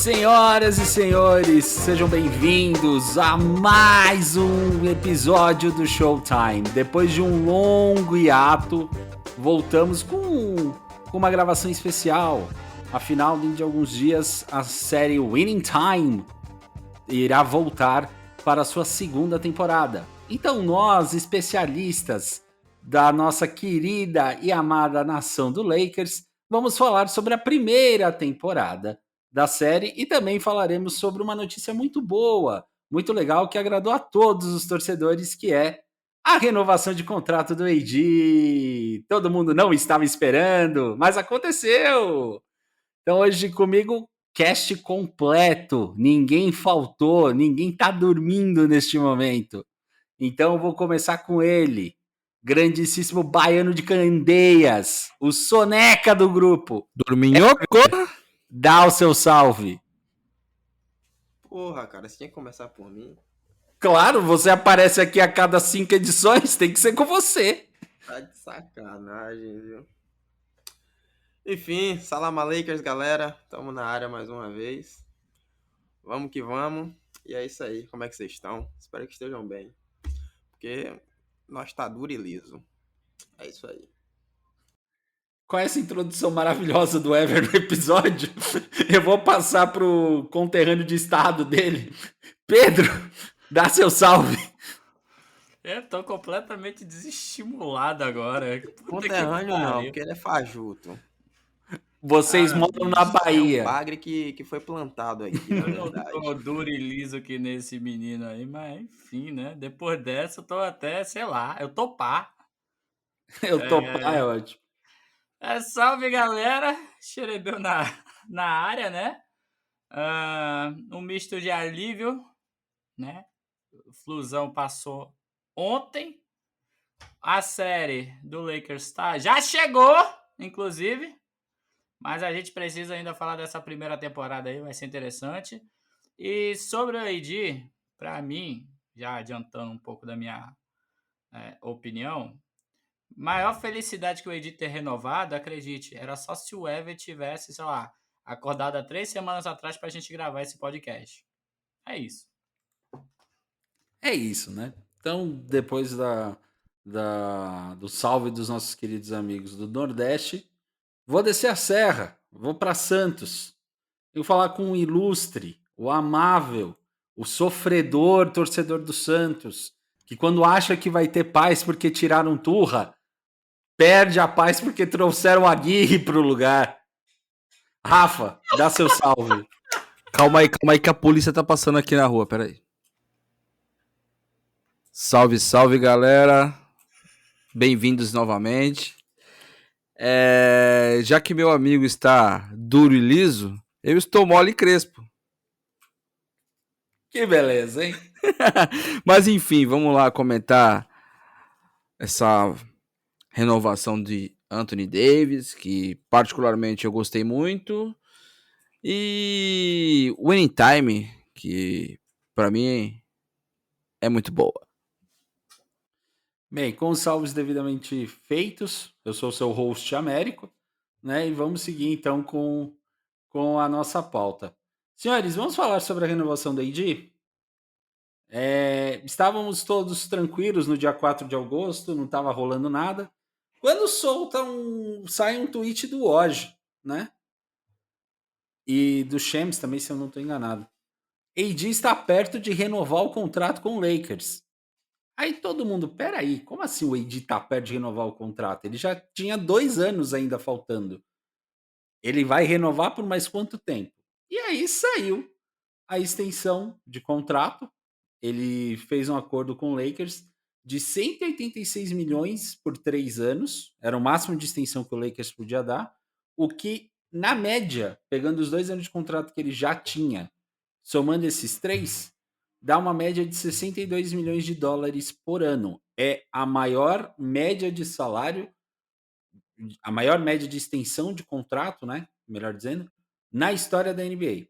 Senhoras e senhores, sejam bem-vindos a mais um episódio do Showtime. Depois de um longo hiato, voltamos com uma gravação especial. Afinal, dentro de alguns dias, a série Winning Time irá voltar para a sua segunda temporada. Então nós, especialistas da nossa querida e amada nação do Lakers, vamos falar sobre a primeira temporada da série e também falaremos sobre uma notícia muito boa, muito legal, que agradou a todos os torcedores, que é a renovação de contrato do AD. Todo mundo não estava esperando, mas aconteceu! Então hoje comigo, cast completo, ninguém faltou, ninguém tá dormindo neste momento. Então eu vou começar com ele, grandíssimo baiano de Candeias, o soneca do grupo. Dorminhoco? Dá o seu salve. Porra, cara, você tinha que começar por mim. Claro, você aparece aqui a cada 5 edições, tem que ser com você. Tá de sacanagem, viu? Enfim, Salam Lakers, galera. Tamo na área mais uma vez. Vamos que vamos. E é isso aí. Como é que vocês estão? Espero que estejam bem. Porque nós tá duro e liso. É isso aí. Com essa introdução maravilhosa do Ever no episódio, eu vou passar pro conterrâneo de estado dele. Pedro, dá seu salve. Eu tô completamente desestimulado agora. Conterrâneo não, porque ele é fajuto. Vocês moram na Bahia. É um bagre que foi plantado aqui, na Eu não verdade. tô duro e liso aqui nesse menino aí, mas enfim, né? Depois dessa eu tô até, sei lá, eu tô pá. Eu tô pá, é ótimo. Salve, galera! Xerebeu na área, né? Um misto de alívio, né? O Flusão passou ontem. A série do Lakers já chegou, inclusive. Mas a gente precisa ainda falar dessa primeira temporada aí, vai ser interessante. E sobre o AD, para mim, já adiantando um pouco da minha opinião, maior felicidade que o AD ter renovado, acredite, era só se o Ever tivesse, sei lá, acordado há 3 semanas atrás pra gente gravar esse podcast. É isso. É isso, né? Então, depois do salve dos nossos queridos amigos do Nordeste, vou descer a serra, vou para Santos. Eu vou falar com o ilustre, o amável, o sofredor, torcedor do Santos, que quando acha que vai ter paz porque tiraram Turra, perde a paz porque trouxeram a Aguirre pro lugar. Rafa, dá seu salve. Calma aí que a polícia tá passando aqui na rua, peraí. Salve, salve, galera. Bem-vindos novamente. Já que meu amigo está duro e liso, eu estou mole e crespo. Que beleza, hein? Mas enfim, vamos lá comentar essa renovação de Anthony Davis, que particularmente eu gostei muito. E Winning Time, que para mim é muito boa. Bem, com os salves devidamente feitos, eu sou o seu host Américo, né? E vamos seguir então com a nossa pauta. Senhores, vamos falar sobre a renovação da AD? Estávamos todos tranquilos no dia 4 de agosto, não estava rolando nada. Quando sai um tweet do Woj, né? E do Shams também, se eu não estou enganado. AD está perto de renovar o contrato com o Lakers. Aí todo mundo, peraí, como assim o AD tá perto de renovar o contrato? Ele já tinha 2 anos ainda faltando. Ele vai renovar por mais quanto tempo? E aí saiu a extensão de contrato. Ele fez um acordo com o Lakers de 186 milhões por 3 anos. Era o máximo de extensão que o Lakers podia dar. O que, na média, pegando os 2 anos de contrato que ele já tinha, somando esses 3, dá uma média de 62 milhões de dólares por ano. É a maior média de salário, a maior média de extensão de contrato, né? Melhor dizendo, na história da NBA.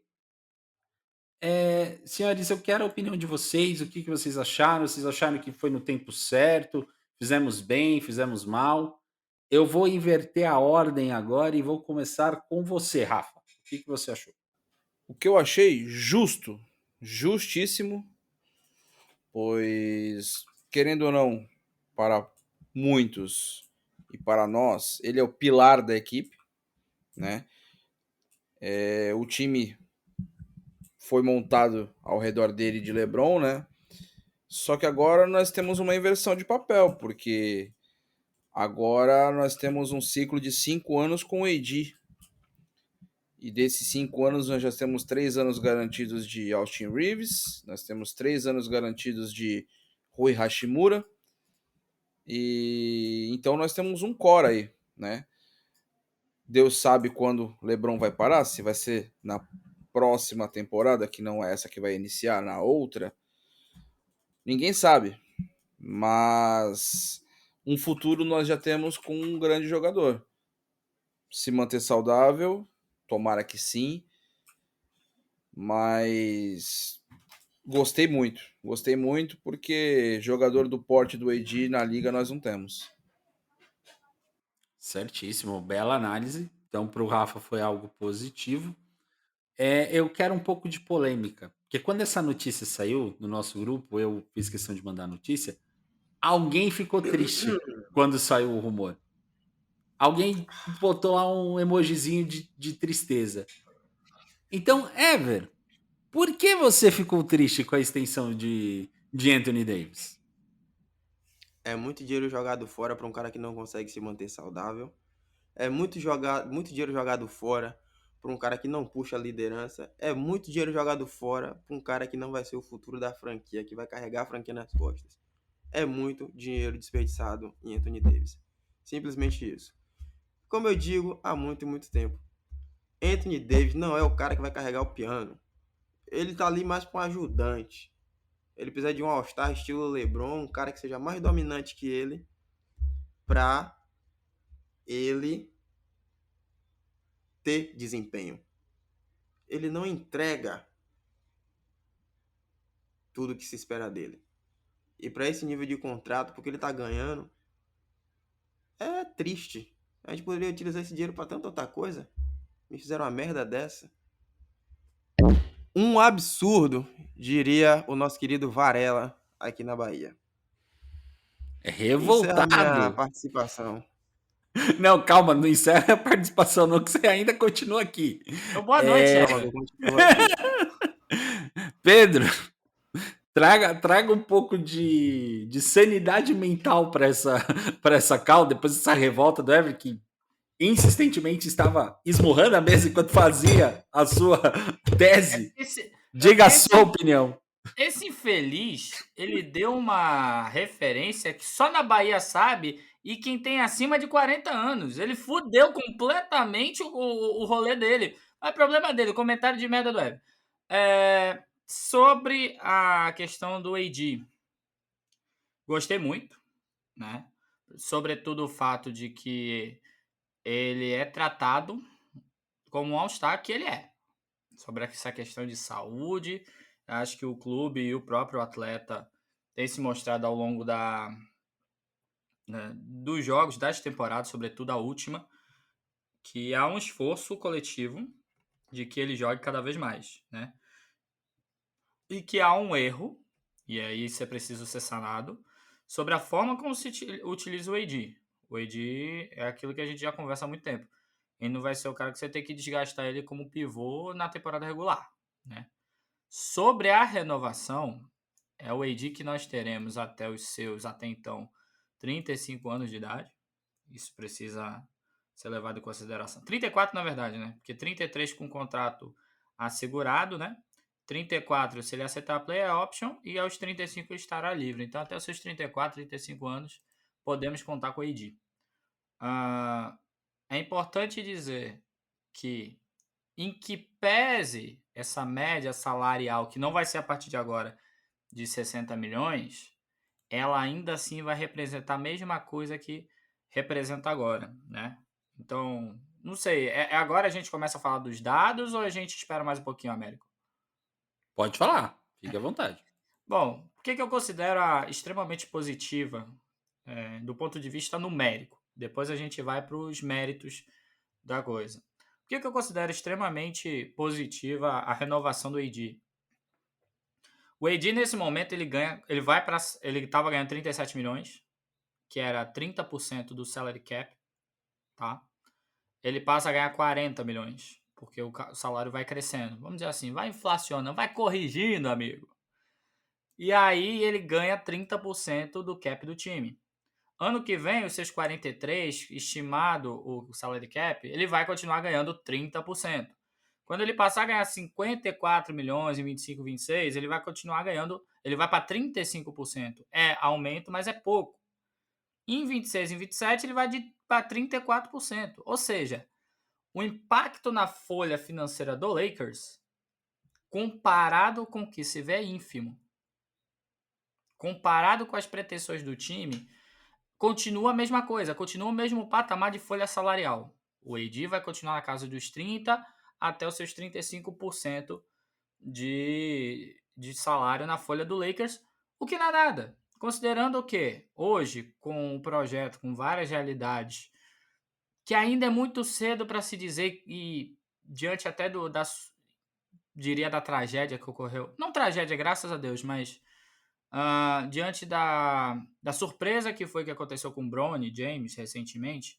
Senhores, eu quero a opinião de vocês, o que vocês acharam? Vocês acharam que foi no tempo certo? Fizemos bem, fizemos mal? Eu vou inverter a ordem agora e vou começar com você, Rafa. O que você achou? O que eu achei justo, justíssimo, pois, querendo ou não, para muitos e para nós, ele é o pilar da equipe, né? O time foi montado ao redor dele de LeBron, né? Só que agora nós temos uma inversão de papel, porque agora nós temos um ciclo de 5 anos com o AD. E desses 5 anos nós já temos 3 anos garantidos de Austin Reeves, nós temos 3 anos garantidos de Rui Hashimura, e então nós temos um core aí, né? Deus sabe quando LeBron vai parar, se vai ser na próxima temporada, que não é essa que vai iniciar, na outra. Ninguém sabe, mas um futuro nós já temos com um grande jogador. Se manter saudável, tomara que sim, mas gostei muito porque jogador do porte do AD na liga nós não temos. Certíssimo, bela análise. Então, para o Rafa foi algo positivo. Eu quero um pouco de polêmica, porque quando essa notícia saiu no nosso grupo, eu fiz questão de mandar a notícia, alguém ficou triste quando saiu o rumor. Alguém botou lá um emojizinho de tristeza. Então, Ever, por que você ficou triste com a extensão de Anthony Davis? É muito dinheiro jogado fora para um cara que não consegue se manter saudável. É muito dinheiro jogado fora para um cara que não puxa a liderança. É muito dinheiro jogado fora para um cara que não vai ser o futuro da franquia, que vai carregar a franquia nas costas. É muito dinheiro desperdiçado em Anthony Davis. Simplesmente isso. Como eu digo há muito e muito tempo, Anthony Davis não é o cara que vai carregar o piano. Ele tá ali mais para um ajudante. Ele precisa de um All-Star estilo LeBron, um cara que seja mais dominante que ele, para ele ter desempenho. Ele não entrega tudo que se espera dele. E para esse nível de contrato, porque ele tá ganhando, é triste. A gente poderia utilizar esse dinheiro para tanta outra coisa. Me fizeram uma merda dessa. Um absurdo, diria o nosso querido Varela aqui na Bahia. Encerra minha Revoltado. participação. Não, calma, não encerra a participação não, que você ainda continua aqui. Então, boa noite, Calma, Ever. eu continuo aqui. Pedro, traga um pouco de sanidade mental para essa call, depois dessa revolta do Ever, que insistentemente estava esmurrando a mesa enquanto fazia a sua tese. Diga a sua opinião. Esse infeliz, ele deu uma referência que só na Bahia sabe e quem tem acima de 40 anos. Ele fudeu completamente o rolê dele. Mas é problema dele, comentário de merda do Ever. Sobre a questão do AD. Gostei muito, né? Sobretudo o fato de que ele é tratado como um All-Star que ele é. Sobre essa questão de saúde, acho que o clube e o próprio atleta têm se mostrado ao longo dos jogos, das temporadas, sobretudo a última, que há um esforço coletivo de que ele jogue cada vez mais, né? E que há um erro, e aí isso é preciso ser sanado, sobre a forma como se utiliza o AD. O AD é aquilo que a gente já conversa há muito tempo. Ele não vai ser o cara que você tem que desgastar ele como pivô na temporada regular, né? Sobre a renovação, é o AD que nós teremos até os seus, até então, 35 anos de idade. Isso precisa ser levado em consideração. 34, na verdade, né? Porque 33 com contrato assegurado, né? 34 se ele aceitar a player option e aos 35 estará livre. Então, até os seus 34, 35 anos, podemos contar com o AD. É importante dizer que, em que pese essa média salarial, que não vai ser a partir de agora, de 60 milhões, ela ainda assim vai representar a mesma coisa que representa agora, né? Então, não sei, agora a gente começa a falar dos dados ou a gente espera mais um pouquinho, Américo? Pode falar, fique à vontade. Bom, o que eu considero extremamente positiva do ponto de vista numérico? Depois a gente vai para os méritos da coisa. Por que eu considero extremamente positiva a renovação do AD? O AD, nesse momento, ele estava ganhando 37 milhões, que era 30% do salary cap, tá? Ele passa a ganhar 40 milhões, porque o salário vai crescendo. Vamos dizer assim, vai inflacionando, vai corrigindo, amigo. E aí ele ganha 30% do cap do time. Ano que vem, os seus 43, estimado o salary cap, ele vai continuar ganhando 30%. Quando ele passar a ganhar 54 milhões em 25, 26, ele vai continuar ganhando, ele vai para 35%. É aumento, mas é pouco. Em 26 e 27, ele vai para 34%. Ou seja, o impacto na folha financeira do Lakers, comparado com o que se vê, é ínfimo. Comparado com as pretensões do time, continua a mesma coisa, continua o mesmo patamar de folha salarial. O AD vai continuar na casa dos 30% até os seus 35% de salário na folha do Lakers, o que não é nada. Considerando que hoje, com o projeto, com várias realidades, que ainda é muito cedo para se dizer, e diante até diria da tragédia que ocorreu, não tragédia, graças a Deus, mas diante da surpresa que foi que aconteceu com o Bronny James recentemente,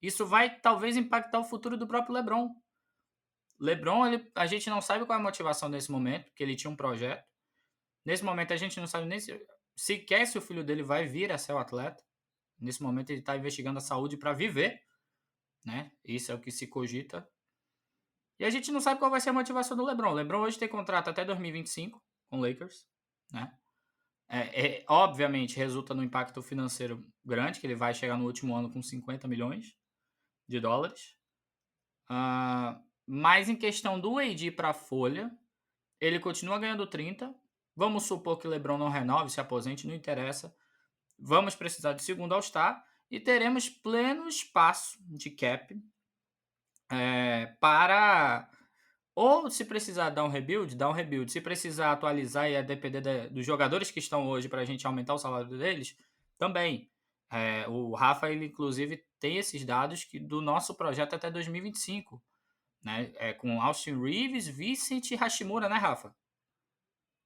isso vai talvez impactar o futuro do próprio LeBron. LeBron, a gente não sabe qual é a motivação nesse momento, porque ele tinha um projeto. Nesse momento a gente não sabe nem sequer se o filho dele vai vir a ser o atleta. Nesse momento ele está investigando a saúde para viver, né? Isso é o que se cogita. E a gente não sabe qual vai ser a motivação do LeBron. O LeBron hoje tem contrato até 2025 com o Lakers, né? Obviamente resulta no impacto financeiro grande, que ele vai chegar no último ano com 50 milhões de dólares. Mas em questão do AD para a folha, ele continua ganhando 30. Vamos supor que o LeBron não renove, se aposente, não interessa. Vamos precisar de segundo All-Star e teremos pleno espaço de cap para... Ou se precisar dar um rebuild, dá um rebuild. Se precisar atualizar e a depender dos jogadores que estão hoje para a gente aumentar o salário deles, também. O Rafa, ele inclusive tem esses dados do nosso projeto até 2025. Né? Com Austin Reeves, Vincent e Hashimura, né, Rafa?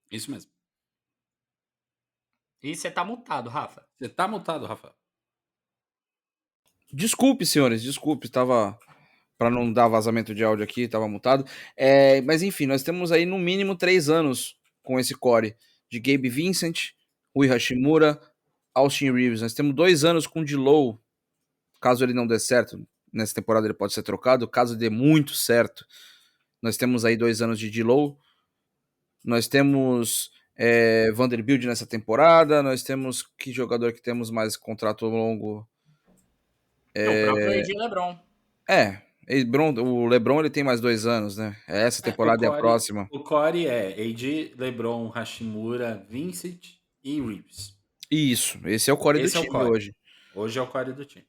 Isso mesmo. E você tá mutado, Rafa. Você tá mutado, Rafa. Desculpe, senhores, desculpe, estava... Para não dar vazamento de áudio aqui, estava mutado. Mas enfim, nós temos aí no mínimo 3 anos com esse core de Gabe Vincent, Rui Hashimura, Austin Reeves. Nós temos 2 anos com D'Lo. Caso ele não dê certo, nessa temporada ele pode ser trocado. Caso dê muito certo, nós temos aí 2 anos de D'Lo. Nós temos Vanderbilt nessa temporada. Nós temos que jogador que temos mais contrato longo? O próprio AD LeBron. O LeBron ele tem mais 2 anos, né? Essa temporada é a próxima. O core é AD, LeBron, Hashimura, Vincent e Reeves. Isso, esse é o core do time hoje. Hoje é o core do time.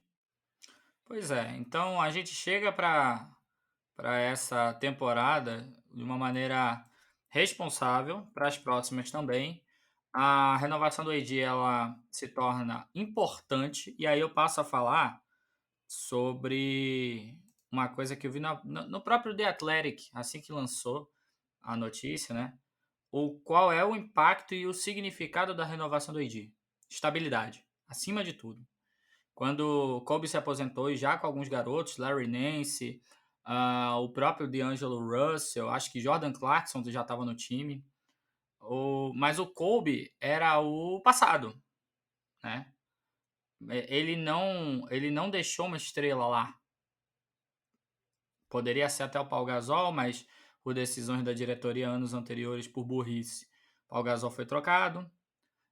Pois é, então a gente chega para essa temporada de uma maneira responsável, para as próximas também. A renovação do AD ela se torna importante, e aí eu passo a falar sobre uma coisa que eu vi no próprio The Athletic, assim que lançou a notícia, né? Qual é o impacto e o significado da renovação do AD? Estabilidade, acima de tudo. Quando Kobe se aposentou, e já com alguns garotos, Larry Nance, o próprio D'Angelo Russell, acho que Jordan Clarkson já estava no time, mas o Kobe era o passado, né? Ele não deixou uma estrela lá. Poderia ser até o Paul Gasol, mas por decisões da diretoria anos anteriores, por burrice, Paul Gasol foi trocado.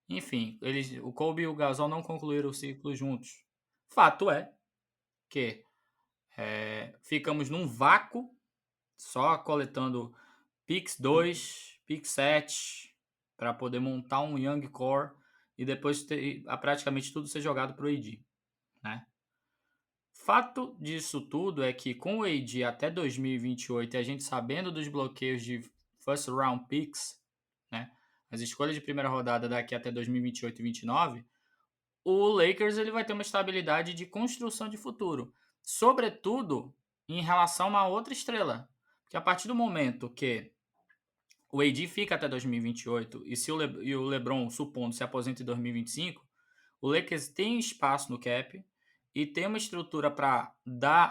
Enfim, o Kobe e o Gasol não concluíram o ciclo juntos. Fato é que ficamos num vácuo, só coletando picks 2, pick 7, para poder montar um young core e depois praticamente tudo ser jogado para o AD, né? Fato disso tudo é que com o AD até 2028 e a gente sabendo dos bloqueios de first round picks, né, as escolhas de primeira rodada daqui até 2028 e 2029, o Lakers ele vai ter uma estabilidade de construção de futuro, sobretudo em relação a uma outra estrela. Porque a partir do momento que o AD fica até 2028 e se o LeBron, supondo, se aposenta em 2025, o Lakers tem espaço no cap e tem uma estrutura para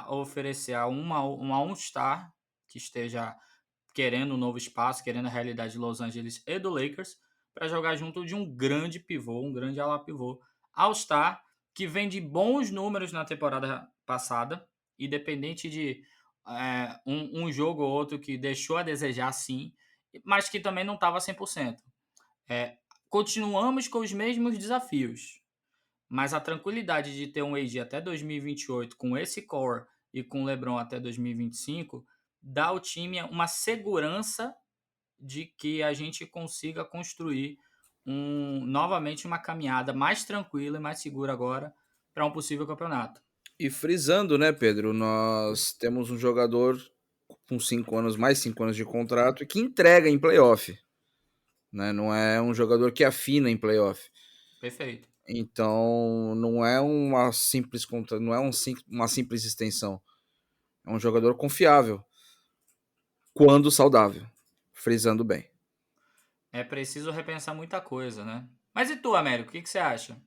oferecer a uma All-Star que esteja querendo um novo espaço, querendo a realidade de Los Angeles e do Lakers, para jogar junto de um grande pivô, um grande ala pivô All-Star, que vem de bons números na temporada passada, independente de um jogo ou outro que deixou a desejar, sim, mas que também não estava 100%. Continuamos com os mesmos desafios, mas a tranquilidade de ter um AD até 2028 com esse core e com o LeBron até 2025 dá ao time uma segurança de que a gente consiga construir novamente uma caminhada mais tranquila e mais segura agora para um possível campeonato. E frisando, né, Pedro, nós temos um jogador com 5 anos, mais 5 anos de contrato e que entrega em playoff, né? Não é um jogador que afina em playoff. Perfeito. Então, não é uma simples uma simples extensão. É um jogador confiável quando saudável, frisando bem. É preciso repensar muita coisa, né? Mas e tu, Américo, o que você acha?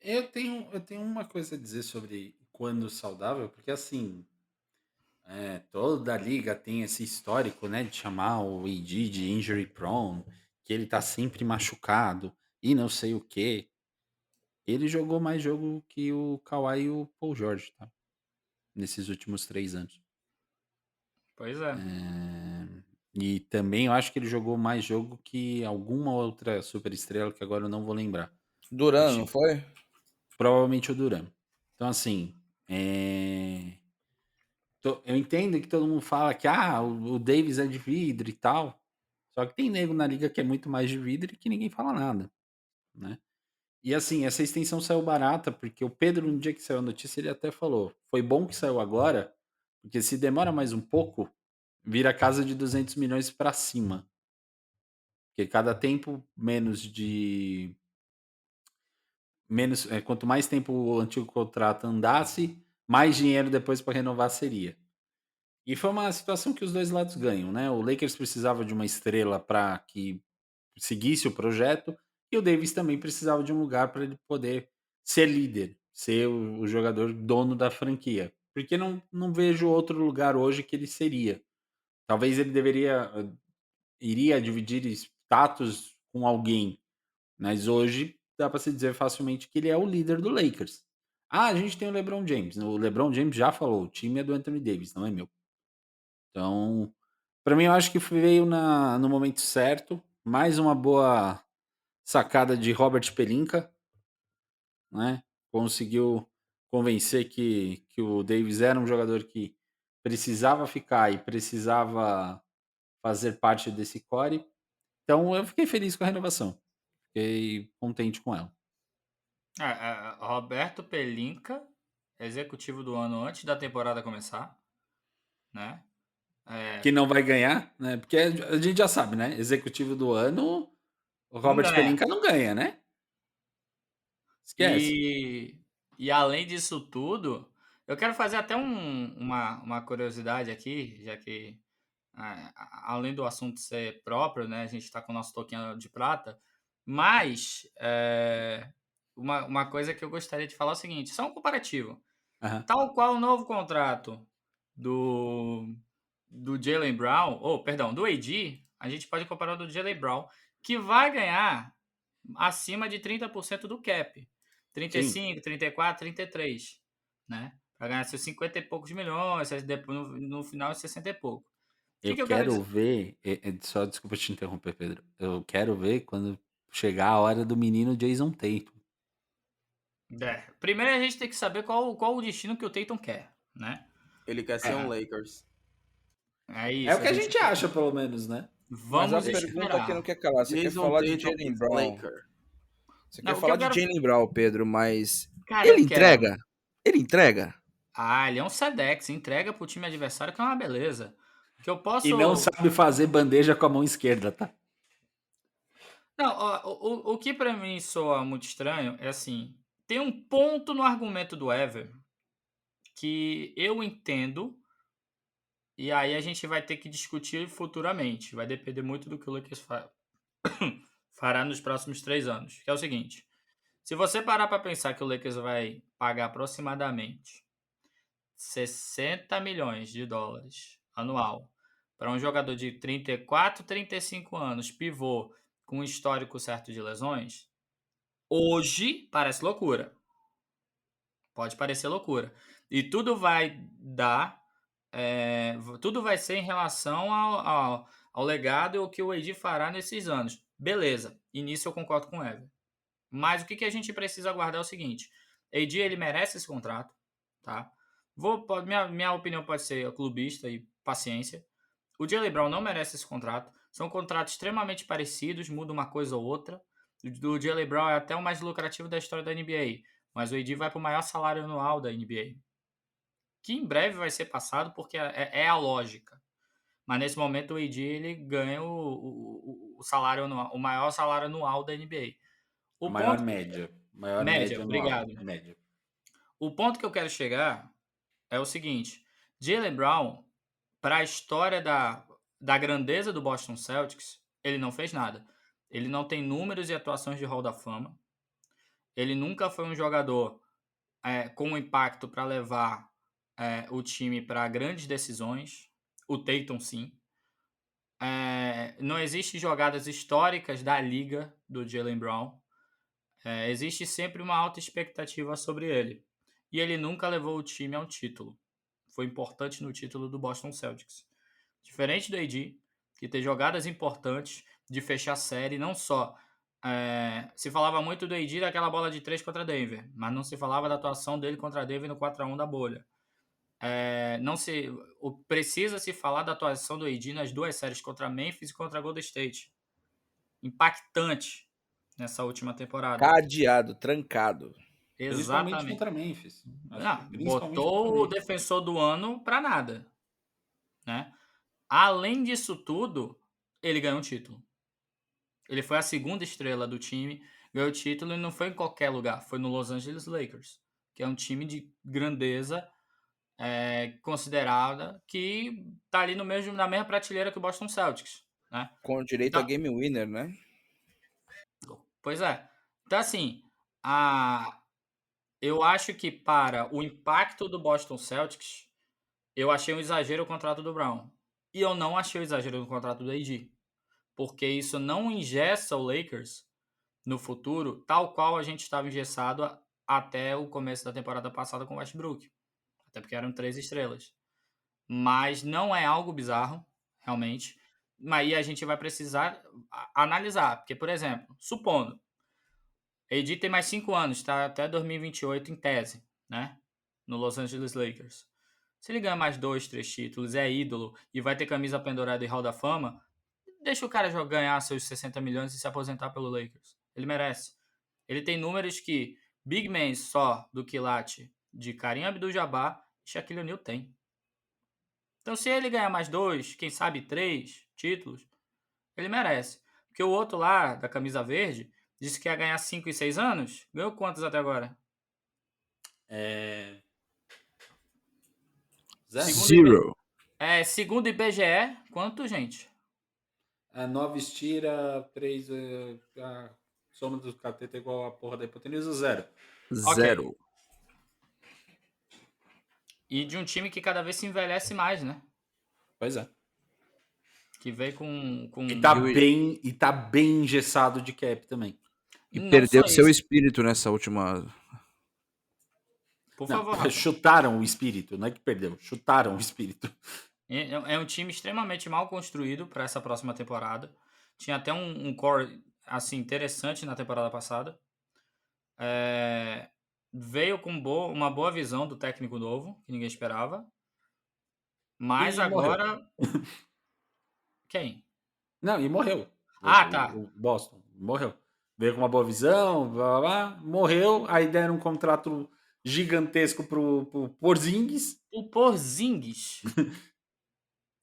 Eu tenho uma coisa a dizer sobre quando saudável, porque assim, toda a liga tem esse histórico, né, de chamar o AD de injury prone, que ele tá sempre machucado e não sei o quê. Ele jogou mais jogo que o Kawhi e o Paul George, tá? Nesses últimos 3 anos. Pois é. E também eu acho que ele jogou mais jogo que alguma outra superestrela que agora eu não vou lembrar. Duran, não foi? Provavelmente o Duran. Então, assim, eu entendo que todo mundo fala que o Davis é de vidro e tal. Só que tem nego na liga que é muito mais de vidro e que ninguém fala nada, né? E assim, essa extensão saiu barata, porque o Pedro, no dia que saiu a notícia, ele até falou: foi bom que saiu agora, porque se demora mais um pouco, vira casa de 200 milhões para cima. Porque cada tempo quanto mais tempo o antigo contrato andasse, mais dinheiro depois para renovar seria. E foi uma situação que os dois lados ganham, né? O Lakers precisava de uma estrela para que seguisse o projeto e o Davis também precisava de um lugar para ele poder ser líder, ser o jogador dono da franquia. Porque não vejo outro lugar hoje que ele seria. Talvez ele iria dividir status com alguém, mas hoje dá para se dizer facilmente que ele é o líder do Lakers. A gente tem o LeBron James. O LeBron James já falou, o time é do Anthony Davis, não é meu. Então, para mim, eu acho que veio no momento certo. Mais uma boa sacada de Robert Pelinka, né? Conseguiu convencer que o Davis era um jogador que precisava ficar e precisava fazer parte desse core. Então, eu fiquei feliz com a renovação. Fiquei contente com ela. Roberto Pelinka, executivo do ano antes da temporada começar, né? Que não vai ganhar, né? Porque a gente já sabe, né? Executivo do ano, o Robert ganha. Pelinka não ganha, né? Esquece. E além disso tudo, eu quero fazer até uma curiosidade aqui, já que além do assunto ser próprio, né? A gente está com o nosso toquinho de prata, mas uma coisa que eu gostaria de falar é o seguinte, só um comparativo. Uhum. Tal qual o novo contrato do Jaylen Brown, do AD, a gente pode comparar do Jaylen Brown, que vai ganhar acima de 30% do cap. 35, 34, 33, né? Para ganhar seus 50 e poucos milhões, depois no final 60 e pouco. Eu quero ver, só desculpa te interromper, Pedro. Eu quero ver quando chegar a hora do menino Jason Tatum. Primeiro a gente tem que saber qual o destino que o Tatum quer, né? Ele quer ser um Lakers. É isso. É o que a gente acha, pelo menos, né? Vamos Mas a esperar. pergunta que não quer calar, você quer falar de Jaylen Brown? Você quer falar de Jaylen Brown, Pedro, mas ele entrega? Ele entrega? Ele é um Sedex, entrega pro time adversário que é uma beleza. Que eu posso... E não sabe fazer bandeja com a mão esquerda, tá? Não, o que pra mim soa muito estranho é assim, tem um ponto no argumento do Ever que eu entendo, E aí a gente vai ter que discutir futuramente. Vai depender muito do que o Lakers fará nos próximos 3 anos. Que é o seguinte: se você parar para pensar que o Lakers vai pagar aproximadamente 60 milhões de dólares anual para um jogador de 34, 35 anos, pivô, com um histórico certo de lesões, hoje parece loucura. Pode parecer loucura. E tudo vai dar. Tudo vai ser em relação ao legado e o que o AD fará nesses anos. Beleza. E nisso eu concordo com o Ever. Mas o que a gente precisa aguardar é o seguinte: AD, ele merece esse contrato, tá? Minha opinião pode ser clubista e paciência. O Jaylen Brown não merece esse contrato. São contratos extremamente parecidos, muda uma coisa ou outra. O Jaylen Brown é até o mais lucrativo da história da NBA, mas o AD vai para o maior salário anual da NBA, que em breve vai ser passado porque é a lógica. Mas nesse momento o AD ele ganha o salário anual, o maior salário anual da NBA. A maior média. Maior média anual. Obrigado. Média. O ponto que eu quero chegar é o seguinte: Jaylen Brown, para a história da grandeza do Boston Celtics, ele não fez nada. Ele não tem números e atuações de Hall da Fama. Ele nunca foi um jogador com impacto para levar o time para grandes decisões. O Tatum, sim. Não existe jogadas históricas da liga do Jaylen Brown. Existe sempre uma alta expectativa sobre ele. E ele nunca levou o time a um título. Foi importante no título do Boston Celtics. Diferente do AD, que tem jogadas importantes de fechar a série, não só... se falava muito do AD daquela bola de 3 contra Denver, mas não se falava da atuação dele contra Denver no 4-1 da bolha. Precisa se falar da atuação do AD nas 2 séries contra Memphis e contra Golden State. Impactante nessa última temporada. Cadeado, trancado. Principalmente contra Memphis. Botou o defensor do ano pra nada, né? Além disso tudo, ele ganhou um título. Ele foi a segunda estrela do time, ganhou o título e não foi em qualquer lugar, foi no Los Angeles Lakers, que é um time de grandeza considerada, que tá ali na mesma prateleira que o Boston Celtics, né? Com direito a game winner, né? Pois é. Então, assim, eu acho que para o impacto do Boston Celtics, eu achei um exagero o contrato do Brown. E eu não achei o exagero no contrato do AD. Porque isso não engessa o Lakers no futuro, tal qual a gente estava engessado até o começo da temporada passada com o Westbrook. Até porque eram 3 estrelas. Mas não é algo bizarro, realmente. Mas aí a gente vai precisar analisar. Porque, por exemplo, supondo, AD tem mais 5 anos, está até 2028 em tese, né? No Los Angeles Lakers. Se ele ganhar mais 2, 3 títulos, é ídolo e vai ter camisa pendurada em Hall da Fama, deixa o cara ganhar seus 60 milhões e se aposentar pelo Lakers. Ele merece. Ele tem números que big men só do quilate de Kareem Abdul-Jabbar e Shaquille O'Neal tem. Então, se ele ganhar mais 2, quem sabe 3 títulos, ele merece. Porque o outro lá, da camisa verde, disse que ia ganhar 5 e 6 anos. Ganhou quantos até agora? Zero. Segundo IBGE, quanto, gente? 9 estira, 3... a soma dos catetos é igual a porra da hipotenusa, 0. Zero. Okay. E de um time que cada vez se envelhece mais, né? Pois é. Que veio com... E tá bem engessado de cap também. E não perdeu seu espírito nessa última... Por favor. Chutaram o espírito, não é que perdeu. Chutaram o espírito. É um time extremamente mal construído para essa próxima temporada. Tinha até um core assim, interessante na temporada passada. Veio com uma boa visão do técnico novo, que ninguém esperava. Mas agora... Quem? Não, e morreu. Tá. O Boston. Morreu. Veio com uma boa visão, blá, blá, blá, morreu. Aí deram um contrato gigantesco pro Porzingis. O Porzingis.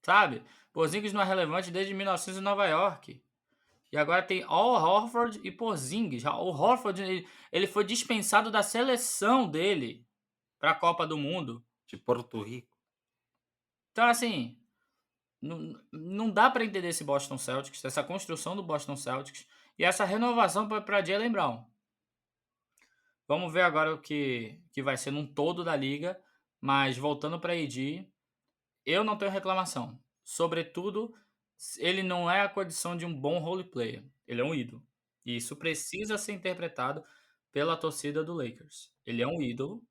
Sabe? Porzingis não é relevante desde 1900 em Nova York. E agora tem Al Horford e Porzingis. O Horford, ele foi dispensado da seleção dele para a Copa do Mundo. De Porto Rico. Então, assim, não dá para entender esse Boston Celtics, essa construção do Boston Celtics e essa renovação para Jaylen Brown. Vamos ver agora o que vai ser num todo da liga, mas voltando para AD, eu não tenho reclamação. Sobretudo, ele não é a condição de um bom role player, ele é um ídolo. E isso precisa ser interpretado pela torcida do Lakers. Ele é um ídolo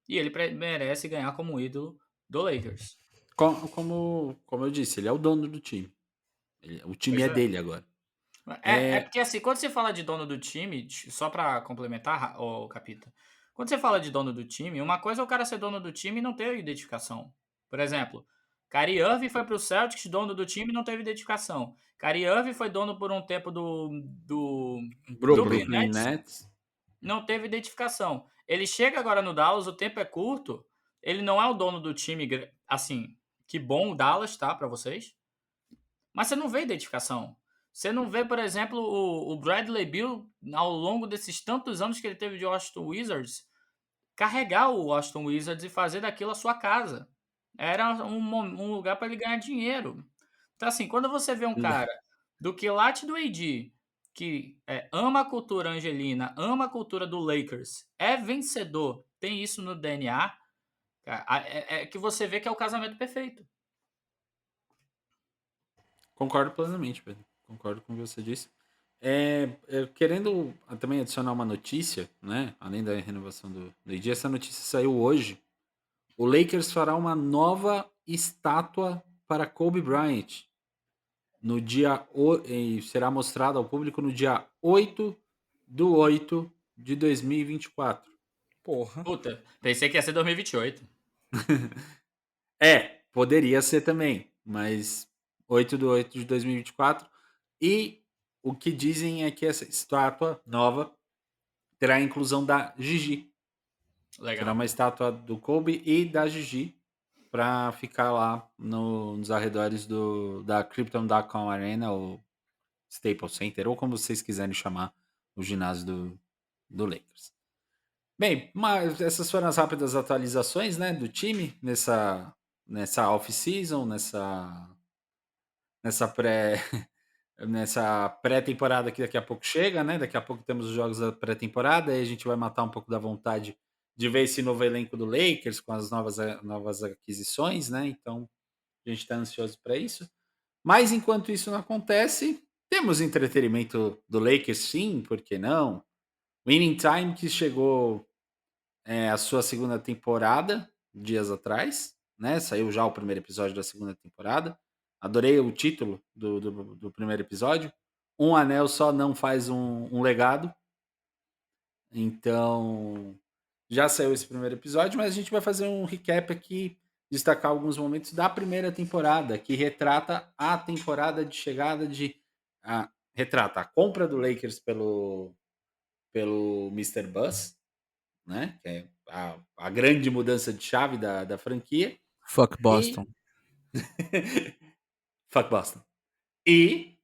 e ele merece ganhar como ídolo do Lakers. Como eu disse, ele é o dono do time. O time Pois é é. dele agora. É porque assim, quando você fala de dono do time, só pra complementar, ô Capita, quando você fala de dono do time, uma coisa é o cara ser dono do time e não ter identificação. Por exemplo, Kyrie Irving foi pro Celtics, dono do time e não teve identificação. Kyrie Irving foi dono por um tempo do Brooklyn. Brooklyn Nets, não teve identificação. Ele chega agora no Dallas, o tempo é curto, ele não é o dono do time, assim, que bom o Dallas, tá, pra vocês? Mas você não vê identificação. Você não vê, por exemplo, o Bradley Beal, ao longo desses tantos anos que ele teve de Washington Wizards, carregar o Washington Wizards e fazer daquilo a sua casa. Era um lugar para ele ganhar dinheiro. Então, assim, quando você vê um cara do quilate do AD, que ama a cultura angelina, ama a cultura do Lakers, é vencedor, tem isso no DNA, é que você vê que é o casamento perfeito. Concordo plenamente, Pedro. Concordo com o que você disse. Querendo também adicionar uma notícia, né? Além da renovação do AD, essa notícia saiu hoje. O Lakers fará uma nova estátua para Kobe Bryant no e será mostrada ao público no dia 8/8 de 2024. Porra. Puta, pensei que ia ser 2028. Poderia ser também, mas 8/8 de 2024. E o que dizem é que essa estátua nova terá a inclusão da Gigi. Legal. Será uma estátua do Kobe e da Gigi para ficar lá nos arredores da Crypto.com Arena ou Staples Center, ou como vocês quiserem chamar o ginásio do Lakers. Bem, mas essas foram as rápidas atualizações, né, do time nessa off-season, nessa pré nessa pré-temporada que daqui a pouco chega, né? Daqui a pouco temos os jogos da pré-temporada, aí a gente vai matar um pouco da vontade de ver esse novo elenco do Lakers com as novas aquisições, né? Então a gente está ansioso para isso. Mas enquanto isso não acontece, temos entretenimento do Lakers, sim, por que não? Winning Time, que chegou a sua segunda temporada dias atrás, né? Saiu já o primeiro episódio da segunda temporada. Adorei o título do primeiro episódio. Um anel só não faz um legado. Então, já saiu esse primeiro episódio, mas a gente vai fazer um recap aqui, destacar alguns momentos da primeira temporada, que retrata a temporada de chegada retrata a compra do Lakers pelo Mr. Buzz, né? Que é a grande mudança de chave da franquia. Fuck Boston. Fuck Boston. E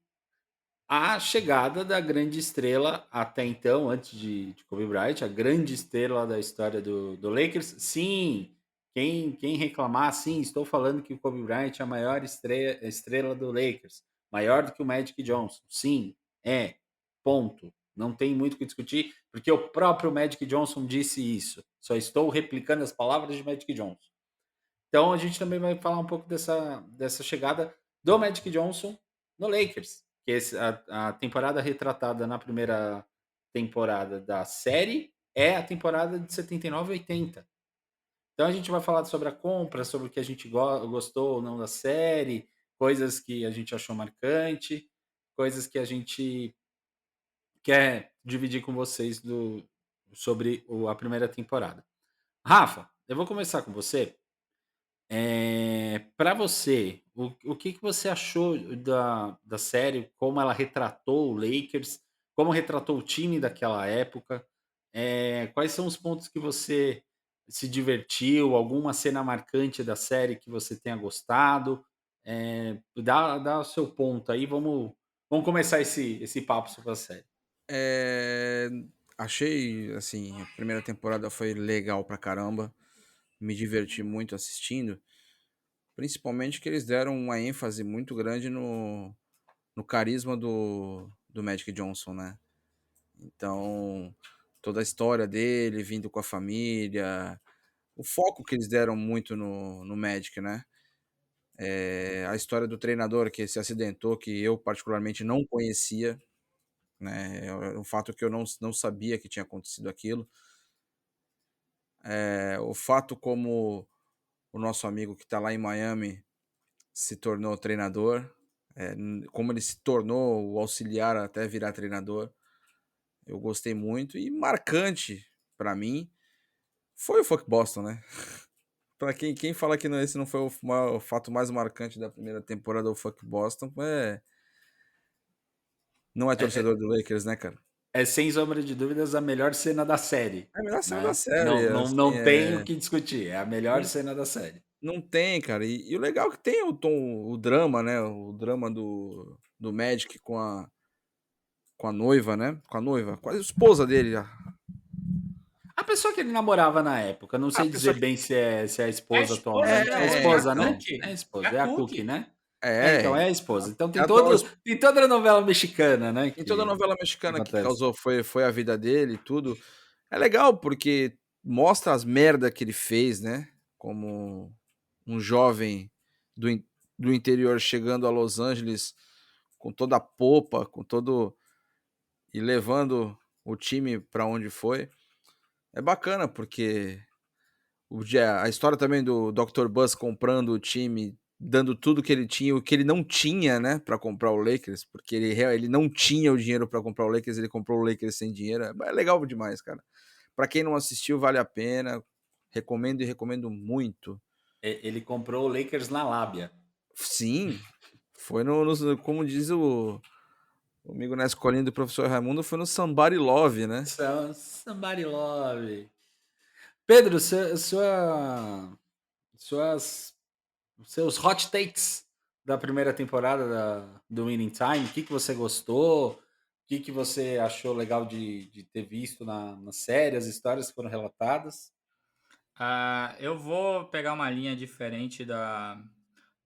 a chegada da grande estrela até então, antes de Kobe Bryant, a grande estrela da história do Lakers. Sim, quem reclamar, sim, estou falando que o Kobe Bryant é a maior estrela do Lakers. Maior do que o Magic Johnson. Sim, ponto. Não tem muito o que discutir, porque o próprio Magic Johnson disse isso. Só estou replicando as palavras de Magic Johnson. Então a gente também vai falar um pouco dessa chegada do Magic Johnson no Lakers, que a temporada retratada na primeira temporada da série é a temporada de 79 e 80. Então a gente vai falar sobre a compra, sobre o que a gente gostou ou não da série, coisas que a gente achou marcante, coisas que a gente quer dividir com vocês sobre a primeira temporada. Rafa, eu vou começar com você. Para você, o que você achou da série, como ela retratou o Lakers, como retratou o time daquela época? Quais são os pontos que você se divertiu? Alguma cena marcante da série que você tenha gostado? Dá o seu ponto aí, vamos começar esse papo sobre a série. Achei, assim, a primeira temporada foi legal pra caramba. Me diverti muito assistindo. principalmente que eles deram uma ênfase muito grande no carisma do Magic Johnson, né? Então, toda a história dele, vindo com a família, o foco que eles deram muito no Magic, né? A história do treinador que se acidentou, que eu particularmente não conhecia, né? É um fato que eu não sabia que tinha acontecido aquilo. O fato como o nosso amigo que está lá em Miami se tornou treinador, como ele se tornou o auxiliar até virar treinador, eu gostei muito. E marcante para mim foi o Fuck Boston, né? Para quem fala que esse não foi o fato mais marcante da primeira temporada do Fuck Boston, não é torcedor do Lakers, né, cara? É sem sombra de dúvidas a melhor cena da série. É a melhor cena Né? da série. Não tem o que discutir. É a melhor cena da série. Não tem, cara. E o legal é que tem o drama, né? O drama do Magic com a noiva, né? Com a noiva, quase a esposa dele. A pessoa que ele namorava na época, não sei dizer bem se é a esposa atualmente. É a esposa, né? É a esposa. É a Cookie, né? Então é a esposa. Então tem toda a novela mexicana, né? Tem toda a novela mexicana que causou, foi a vida dele e tudo. É legal porque mostra as merda que ele fez, né? Como um jovem do interior chegando a Los Angeles com toda a popa, e levando o time para onde foi. É bacana porque a história também do Dr. Buzz comprando o time, dando tudo que ele tinha, o que ele não tinha, né, para comprar o Lakers, porque ele não tinha o dinheiro para comprar o Lakers, ele comprou o Lakers sem dinheiro. É legal demais, cara. Para quem não assistiu, vale a pena. Recomendo muito. Ele comprou o Lakers na lábia. Sim, foi como diz o amigo na escolinha do professor Raimundo, foi no Somebody Love, né? Somebody Love. Pedro, seus hot takes da primeira temporada do Winning Time, o que você gostou? O que você achou legal de ter visto na série, as histórias que foram relatadas? Eu vou pegar uma linha diferente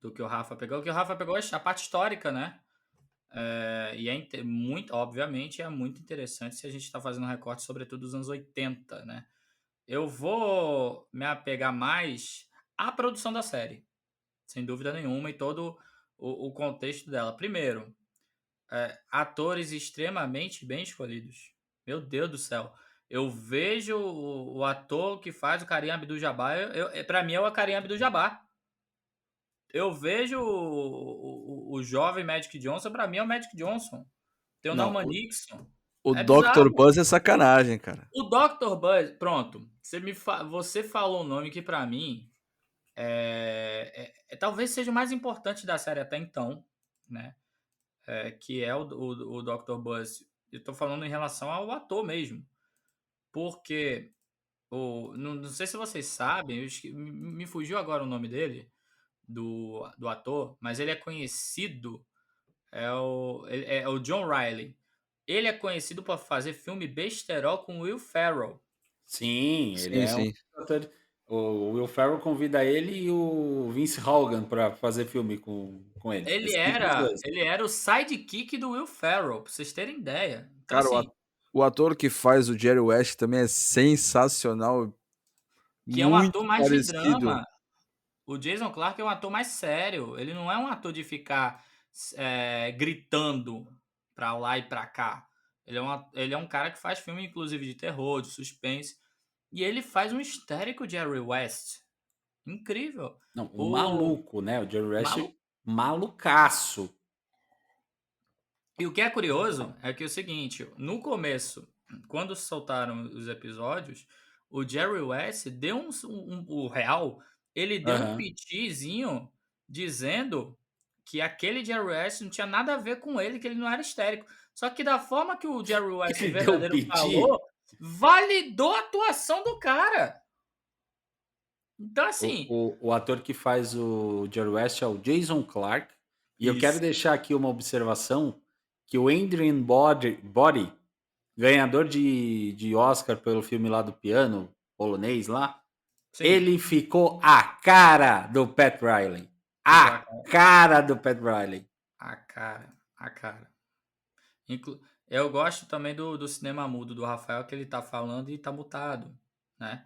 do que o Rafa pegou. O que o Rafa pegou é a parte histórica, né? E obviamente, é muito interessante se a gente está fazendo um recorte, sobretudo dos anos 80, né? Eu vou me apegar mais à produção da série, sem dúvida nenhuma, e todo o contexto dela. Primeiro, atores extremamente bem escolhidos. Meu Deus do céu. Eu vejo o ator que faz o Kareem Abdul-Jabbar, pra mim é o Kareem Abdul-Jabbar. Eu vejo o jovem Magic Johnson, pra mim é o Magic Johnson. Tem o Norman Nixon. O Dr. Buzz é sacanagem, cara. O Dr. Buzz, pronto. Você falou um nome que pra mim talvez seja o mais importante da série até então, né? Que é o Dr. Buzz. Eu tô falando em relação ao ator mesmo. Porque, não sei se vocês sabem, me fugiu agora o nome dele, do ator, mas ele é conhecido, é o John Riley. Ele é conhecido por fazer filme besterol com Will Ferrell. Sim, ele é um ator. O Will Ferrell convida ele e o Vince Hogan para fazer filme com ele. Ele era o sidekick do Will Ferrell, pra vocês terem ideia. Então, cara, assim, o ator que faz o Jerry West também é sensacional. Que é um ator mais de drama. O Jason Clarke é um ator mais sério. Ele não é um ator de ficar gritando pra lá e pra cá. Ele é um cara que faz filme, inclusive, de terror, de suspense. E ele faz um histérico Jerry West. Incrível. Não, maluco, né? O Jerry West malucaço. E o que é curioso é que é o seguinte, no começo, quando soltaram os episódios, o Jerry West deu o real, ele deu um pitizinho dizendo que aquele Jerry West não tinha nada a ver com ele, que ele não era histérico. Só que da forma que o Jerry West verdadeiro falou, validou a atuação do cara. Então, assim... O ator que faz o Jerry West é o Jason Clarke. E eu quero deixar aqui uma observação, que o Adrian Brody, ganhador de Oscar pelo filme lá do piano, polonês lá, ele ficou a cara do Pat Riley. A cara do Pat Riley. A cara. Eu gosto também do cinema mudo do Rafael, que ele tá falando e tá mutado, né?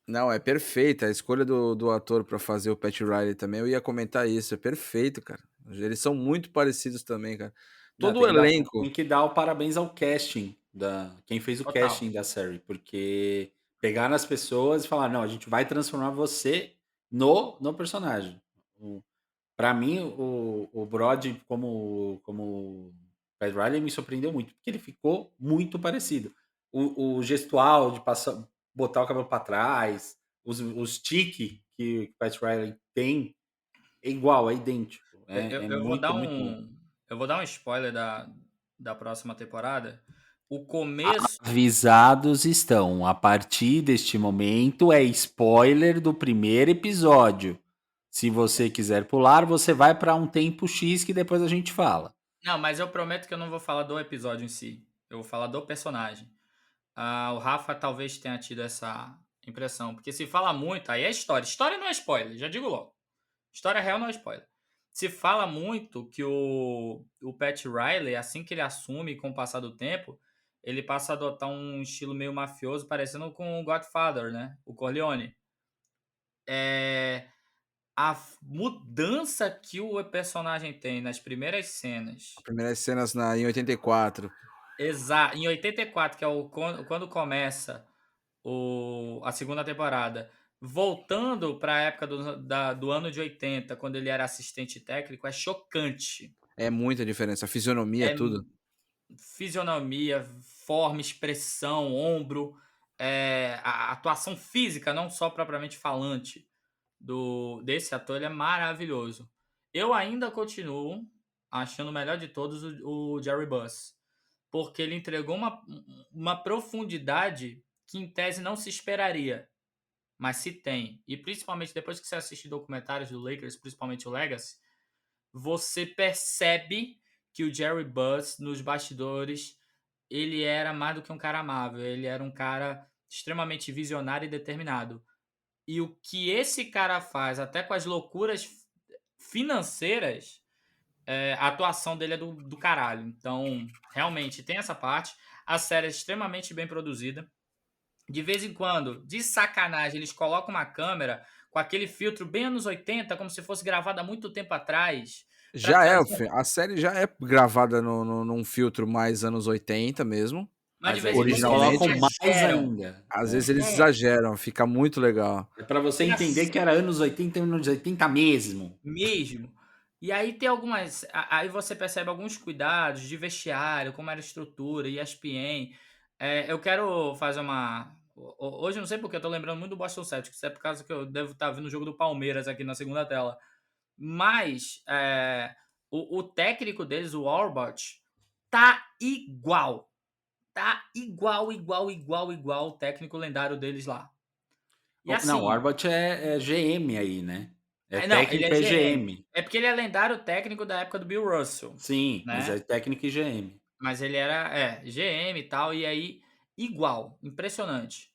Não, é perfeita. A escolha do ator pra fazer o Pat Riley também, eu ia comentar isso. É perfeito, cara. Eles são muito parecidos também, cara. Todo o elenco. Tem que dar o parabéns ao casting, quem fez o Total. casting da série, porque pegaram as pessoas e falaram, não, a gente vai transformar você no personagem. Pra mim, o Brody como Pat Riley me surpreendeu muito, porque ele ficou muito parecido. O gestual de botar o cabelo pra trás, os tique que o Pat Riley tem, é igual, é idêntico. Eu vou muito, dar muito bom. eu vou dar um spoiler da próxima temporada. O começo. Avisados estão. A partir deste momento é spoiler do primeiro episódio. Se você quiser pular, você vai para um tempo X que depois a gente fala. Não, mas eu prometo que eu não vou falar do episódio em si. Eu vou falar do personagem. O Rafa talvez tenha tido essa impressão. Porque se fala muito, aí é história. História não é spoiler, já digo logo. História real não é spoiler. Se fala muito que o Pat Riley, assim que ele assume com o passar do tempo, ele passa a adotar um estilo meio mafioso, parecendo com o Godfather, né? O Corleone. A mudança que o personagem tem nas primeiras cenas. Primeiras cenas em 84. Exato, em 84, que é quando começa a segunda temporada, voltando para a época do ano de 80, quando ele era assistente técnico, é chocante. É muita diferença. A fisionomia, tudo. Fisionomia, forma, expressão, ombro, a atuação física, não só propriamente falante, desse ator, ele é maravilhoso. Eu ainda continuo achando o melhor de todos o Jerry Buss, porque ele entregou uma profundidade que em tese não se esperaria, mas se tem. E principalmente depois que você assiste documentários do Lakers, principalmente o Legacy, você percebe que o Jerry Buss, nos bastidores, ele era mais do que um cara amável, ele era um cara extremamente visionário e determinado. E o que esse cara faz, até com as loucuras financeiras, a atuação dele é do caralho. Então, realmente, tem essa parte. A série é extremamente bem produzida. De vez em quando, de sacanagem, eles colocam uma câmera com aquele filtro bem anos 80, como se fosse gravada há muito tempo atrás. A série já é gravada num filtro mais anos 80 mesmo. Mas de Mas vez em eles quando colocam eles mais exageram. ainda. Às vezes eles exageram, fica muito legal. É pra você entender que era anos 80 e anos 80 mesmo. E aí tem algumas. Aí você percebe alguns cuidados de vestiário, como era a estrutura, ESPN. Eu quero fazer uma. Hoje eu não sei porque eu tô lembrando muito do Boston Celtics, é por causa que eu devo estar vendo o jogo do Palmeiras aqui na segunda tela. Mas o técnico deles, o Auerbach, tá igual. Tá igual o técnico lendário deles lá. E assim, Não, o Arbot é GM aí, né? não, técnico ele e GM. É porque ele é lendário técnico da época do Bill Russell. Sim, né? mas é técnico e GM. Mas ele era GM e tal, e aí igual, impressionante.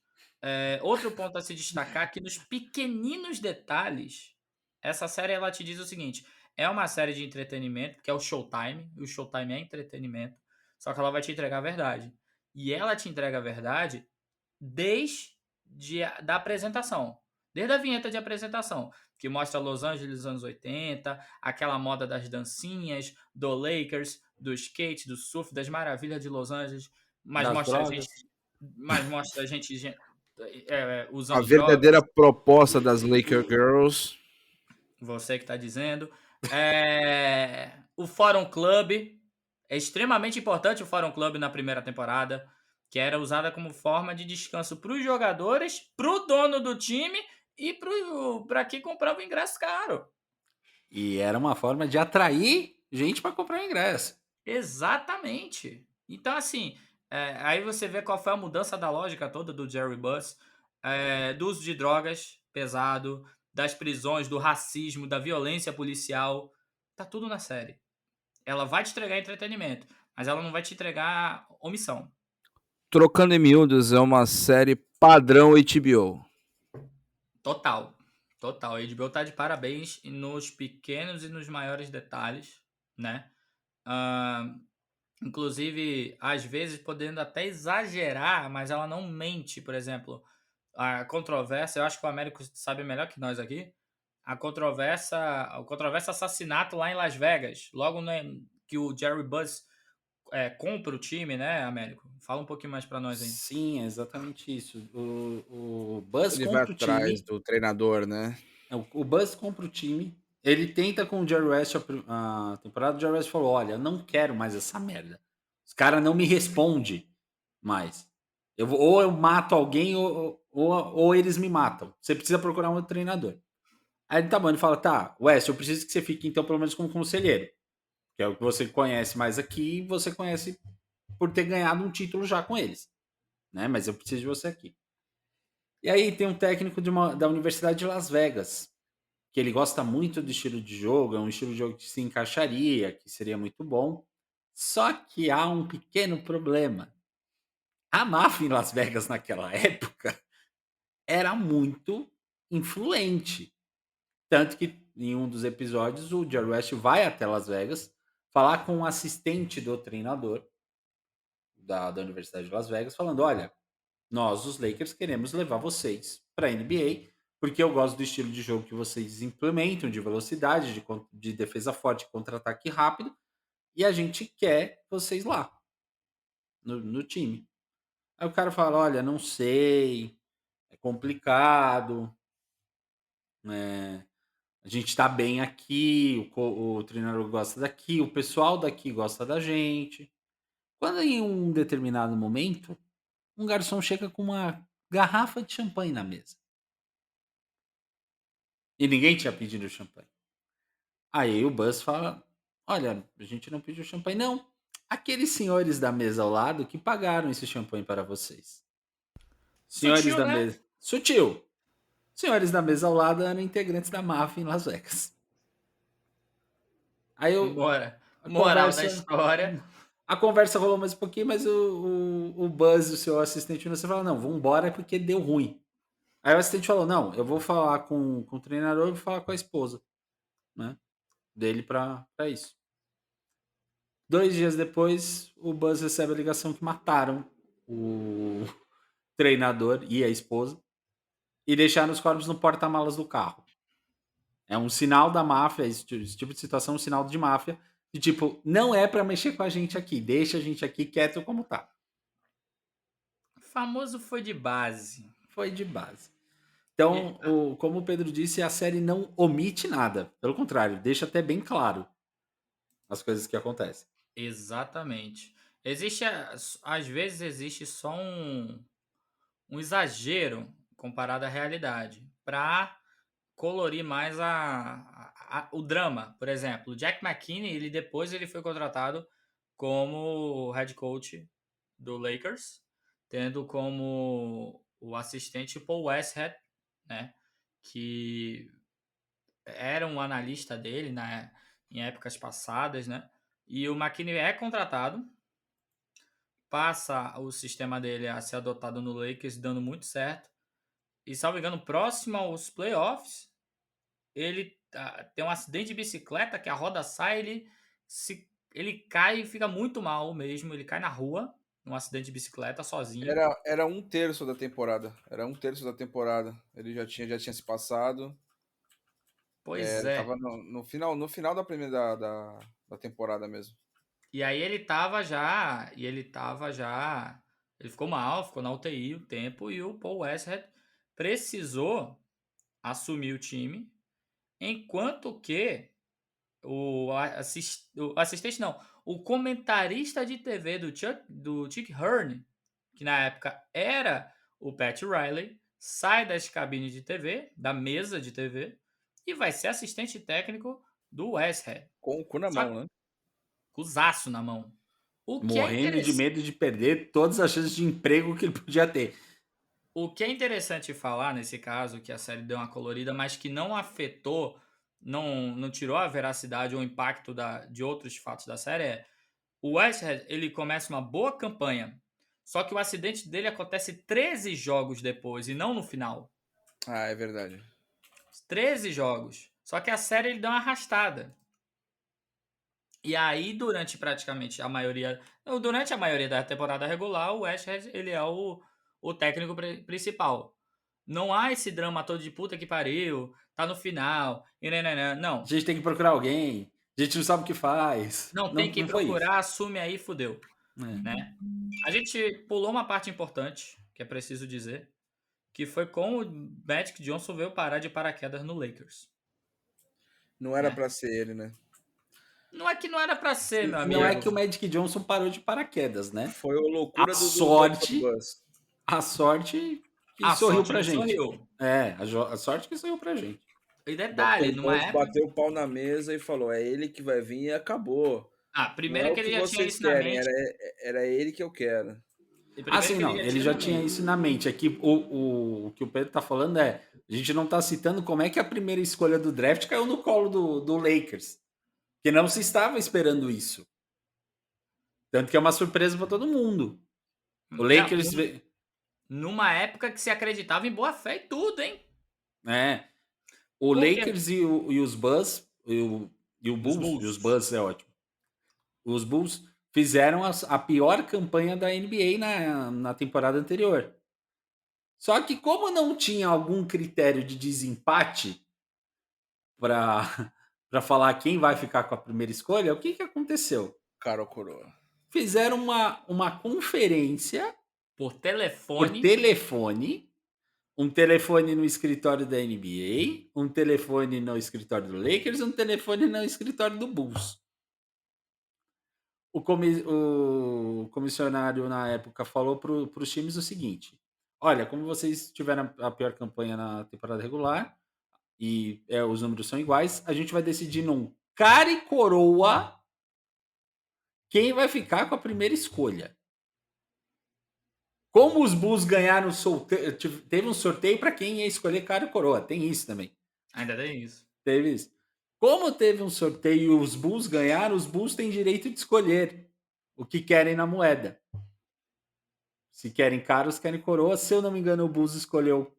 Outro ponto a se destacar que nos pequeninos detalhes, essa série ela te diz o seguinte: é uma série de entretenimento, que é o Showtime, e o Showtime é entretenimento, só que ela vai te entregar a verdade. E ela te entrega a verdade da apresentação, desde a vinheta de apresentação, que mostra Los Angeles dos anos 80, aquela moda das dancinhas, do Lakers, do skate, do surf, das maravilhas de Los Angeles, mas Das mostra drogas. a gente usando A verdadeira drogas. proposta das Laker Girls. Você que está dizendo. O Forum Club. É extremamente importante o Forum Club na primeira temporada, que era usada como forma de descanso para os jogadores, para o dono do time e para quem comprava o ingresso caro. E era uma forma de atrair gente para comprar o ingresso. Exatamente. Então, assim, aí você vê qual foi a mudança da lógica toda do Jerry Buss, do uso de drogas pesado, das prisões, do racismo, da violência policial. Tá tudo na série. Ela vai te entregar entretenimento, mas ela não vai te entregar omissão. Trocando em Miúdos é uma série padrão HBO. Total. Total, a HBO tá de parabéns nos pequenos e nos maiores detalhes, né? Ah, inclusive, às vezes podendo até exagerar, mas ela não mente. Por exemplo, a controvérsia, eu acho que o Américo sabe melhor que nós aqui, o controverso assassinato lá em Las Vegas, logo que o Jerry Buss compra o time, né, Américo? Fala um pouquinho mais pra nós aí. Sim, é exatamente isso. O Buzz Ele vai compra o atrás time. do treinador, né? O Buzz compra o time. Ele tenta com o Jerry West a temporada. O Jerry West falou: Olha, eu não quero mais essa merda. Os caras não me respondem mais. Ou eu mato alguém ou eles me matam. Você precisa procurar um outro treinador. Aí tá bom, ele fala: Tá, West, eu preciso que você fique então pelo menos como conselheiro. Que é o que você conhece mais aqui. E você conhece por ter ganhado um título já com eles. Né? Mas eu preciso de você aqui. E aí tem um técnico da Universidade de Las Vegas, que ele gosta muito do estilo de jogo, é um estilo de jogo que se encaixaria, que seria muito bom. Só que há um pequeno problema. A máfia em Las Vegas naquela época era muito influente. Tanto que em um dos episódios o Jerry West vai até Las Vegas falar com um assistente do treinador da Universidade de Las Vegas, falando: Olha, nós, os Lakers, queremos levar vocês para a NBA, porque eu gosto do estilo de jogo que vocês implementam, de velocidade, de defesa forte, contra-ataque rápido, e a gente quer vocês lá, no time. Aí o cara fala: Olha, não sei, é complicado, a gente tá bem aqui, o treinador gosta daqui, o pessoal daqui gosta da gente. Quando em um determinado momento, um garçom chega com uma garrafa de champanhe na mesa. E ninguém tinha pedido champanhe. Aí o Buzz fala: Olha, a gente não pediu champanhe, não. Aqueles senhores da mesa ao lado que pagaram esse champanhe para vocês. Senhores Sutil, da né? mesa. Sutil. Senhores da mesa ao lado eram integrantes da máfia em Las Vegas. Aí Bora. a Moral da conversa. história. A conversa rolou mais um pouquinho, mas o Buzz, o seu assistente, você fala: Não, vambora porque deu ruim. Aí o assistente falou: Não, eu vou falar com o treinador e vou falar com a esposa, né, dele para isso. 2 dias depois, o Buzz recebe a ligação que mataram o treinador e a esposa e deixaram os corpos no porta-malas do carro. É um sinal da máfia, esse tipo de situação, um sinal de máfia, de tipo, não é pra mexer com a gente aqui, deixa a gente aqui quieto como tá. Famoso foi de base. Foi de base. Então, como o Pedro disse, a série não omite nada. Pelo contrário, deixa até bem claro as coisas que acontecem. Exatamente. Às vezes existe só um exagero comparado à realidade para colorir mais o drama. Por exemplo, o Jack McKinney, ele foi contratado como head coach do Lakers, tendo como o assistente Paul Westhead, né, que era um analista dele, né, em épocas passadas, né? E o McKinney é contratado, passa o sistema dele a ser adotado no Lakers, dando muito certo. E, salvo engano, próximo aos playoffs, ele tem um acidente de bicicleta que a roda sai, ele cai e fica muito mal mesmo. Ele cai na rua, num acidente de bicicleta, sozinho. Era um terço da temporada. Era um terço da temporada. Ele já tinha se passado. Pois Ele é. tava no final da primeira da temporada mesmo. E aí ele ficou mal, ficou na UTI um tempo, e o Paul Westhead precisou assumir o time, enquanto que o assistente não, o comentarista de TV do Chick Hearn, que na época era o Pat Riley, sai das cabines de TV, da mesa de TV, e vai ser assistente técnico do Westhead. Com o cu na mão, né? Com o zaço na mão. O que é Morrendo de interessante. medo de perder todas as chances de emprego que ele podia ter. O que é interessante falar nesse caso, que a série deu uma colorida, mas que não afetou, não tirou a veracidade ou o impacto de outros fatos da série, é o Westhead, ele começa uma boa campanha, só que o acidente dele acontece 13 jogos depois e não no final. Ah, é verdade. 13 jogos. Só que a série ele deu uma arrastada. E aí, durante praticamente a maioria. Durante a maioria da temporada regular, o Westhead ele é o técnico principal. Não há esse drama todo de puta que pariu, tá no final, e não. A gente tem que procurar alguém, a gente não sabe o que faz. Não tem que não foi isso. procurar, assume aí, fudeu. É. Né? A gente pulou uma parte importante, que é preciso dizer, que foi como o Magic Johnson veio parar de paraquedas no Lakers. Não era Né? pra ser ele, né? Não é que não era pra ser, meu amigo. Não é que o Magic Johnson parou de paraquedas, né? Foi a loucura A do sorte- Buzz. A sorte que A sorriu sorte pra não gente. sorriu. É, a sorte que sorriu pra gente. E detalhe, numa época... Bateu o pau na mesa e falou, é ele que vai vir e acabou. Primeiro Não é que o ele já tinha vocês isso na querem, mente. era ele que eu quero. Ele já tinha isso na mente. Aqui o que o Pedro tá falando é, a gente não tá citando como é que a primeira escolha do draft caiu no colo do Lakers. Que não se estava esperando isso. Tanto que é uma surpresa para todo mundo. O Lakers... Numa época que se acreditava em boa fé e tudo, hein? O Lakers e os Bulls... E o Bulls. E os Bulls é ótimo. Os Bulls fizeram a pior campanha da NBA na temporada anterior. Só que como não tinha algum critério de desempate para falar quem vai ficar com a primeira escolha, o que aconteceu? Cara ou coroa. Fizeram uma conferência por telefone. Um telefone no escritório da NBA, um telefone no escritório do Lakers, um telefone no escritório do Bulls. O comissionário na época falou para os times o seguinte: olha, como vocês tiveram a pior campanha na temporada regular e os números são iguais, a gente vai decidir num cara e coroa quem vai ficar com a primeira escolha. Como os Bulls ganharam teve um sorteio para quem ia escolher cara e coroa. Tem isso também. Ainda tem isso. Teve isso. Como teve um sorteio e os Bulls ganharam, os Bulls têm direito de escolher o que querem na moeda. Se querem cara ou se querem coroa. Se eu não me engano, o Bulls escolheu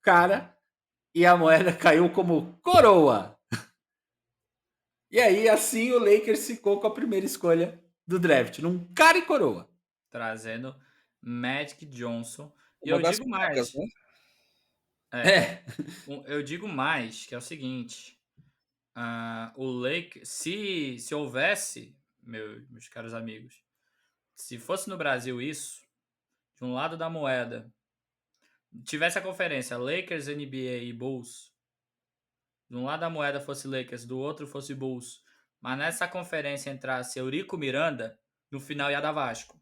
cara e a moeda caiu como coroa. E aí, assim, o Lakers ficou com a primeira escolha do draft, num cara e coroa. Trazendo Magic Johnson. E Uma eu das digo placas, mais. né? Eu digo mais, que é o seguinte. O Lakers, se houvesse, meus caros amigos, se fosse no Brasil isso, de um lado da moeda, tivesse a conferência Lakers, NBA e Bulls, de um lado da moeda fosse Lakers, do outro fosse Bulls, mas nessa conferência entrasse Eurico Miranda, no final ia dar Vasco.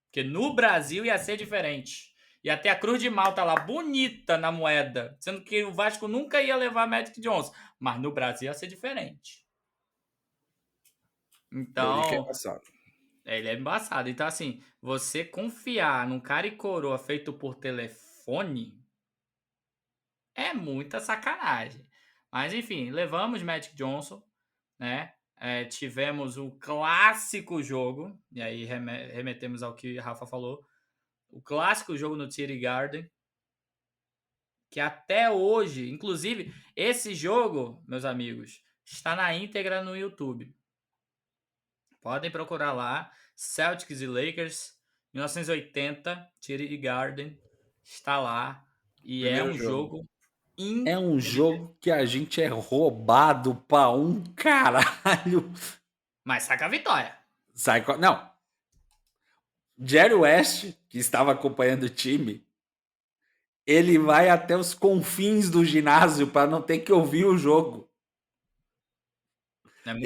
Porque no Brasil ia ser diferente. Ia ter a Cruz de Malta lá, bonita na moeda. Sendo que o Vasco nunca ia levar Magic Johnson. Mas no Brasil ia ser diferente. Então... Ele que é embaçado. Ele é embaçado. Então, assim, você confiar num cara e coroa feito por telefone é muita sacanagem. Mas, enfim, levamos Magic Johnson, né? Tivemos o clássico jogo, e aí remetemos ao que Rafa falou, o clássico jogo no TD Garden, que até hoje, inclusive, esse jogo, meus amigos, está na íntegra no YouTube. Podem procurar lá, Celtics e Lakers, 1980, TD Garden, está lá, e Primeiro é um jogo É um jogo que a gente é roubado pra um caralho. Mas saca a vitória. Não. Jerry West, que estava acompanhando o time, ele vai até os confins do ginásio para não ter que ouvir o jogo.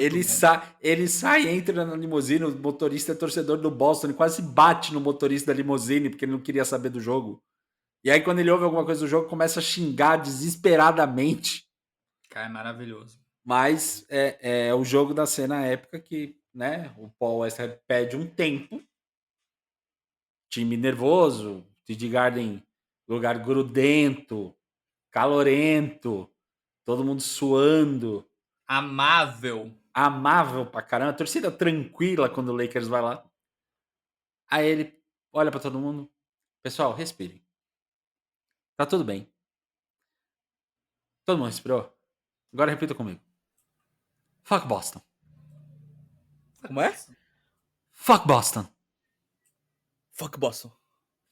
Ele sai, entra na limusine, o motorista é torcedor do Boston, ele quase bate no motorista da limusine porque ele não queria saber do jogo. E aí, quando ele ouve alguma coisa do jogo, começa a xingar desesperadamente. Cara, é maravilhoso. Mas é o jogo da cena épica que, né, o Paul Westhead pede um tempo. Time nervoso, TD Garden, lugar grudento, calorento, todo mundo suando. Amável pra caramba. A torcida tranquila quando o Lakers vai lá. Aí ele olha pra todo mundo. Pessoal, respirem. Tá tudo bem. Todo mundo respirou? Agora repita comigo. Fuck Boston. Como é? Fuck Boston. Fuck Boston.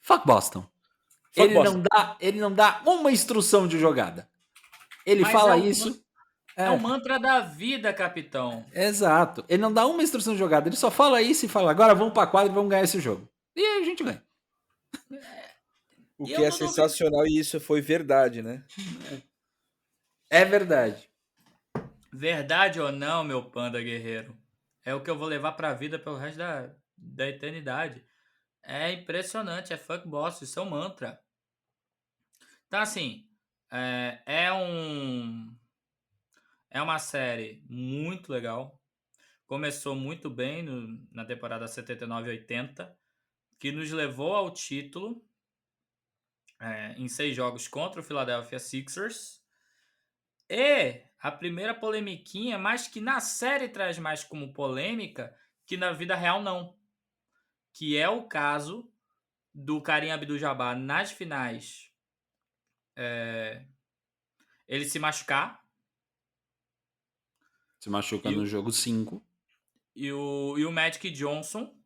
Fuck Boston. Fuck Boston. Ele não dá uma instrução de jogada. Ele Mas fala é o isso. É o mantra da vida, capitão. Exato. Ele não dá uma instrução de jogada. Ele só fala isso e fala, agora vamos pra quadra e vamos ganhar esse jogo. E aí a gente ganha. O E que eu é não duvido. sensacional e isso foi verdade, né? É verdade. Verdade ou não, meu panda guerreiro, é o que eu vou levar pra vida pelo resto da eternidade. É impressionante, é fuck boss, isso é um mantra. Então, assim, é uma série muito legal. Começou muito bem na temporada 79 e 80, que nos levou ao título em 6 jogos contra o Philadelphia Sixers. E a primeira polemiquinha, mas que na série traz mais como polêmica, que na vida real não. Que é o caso do Kareem Abdul-Jabbar nas finais. Ele se machucar. Se machuca E no jogo 5. E o Magic Johnson,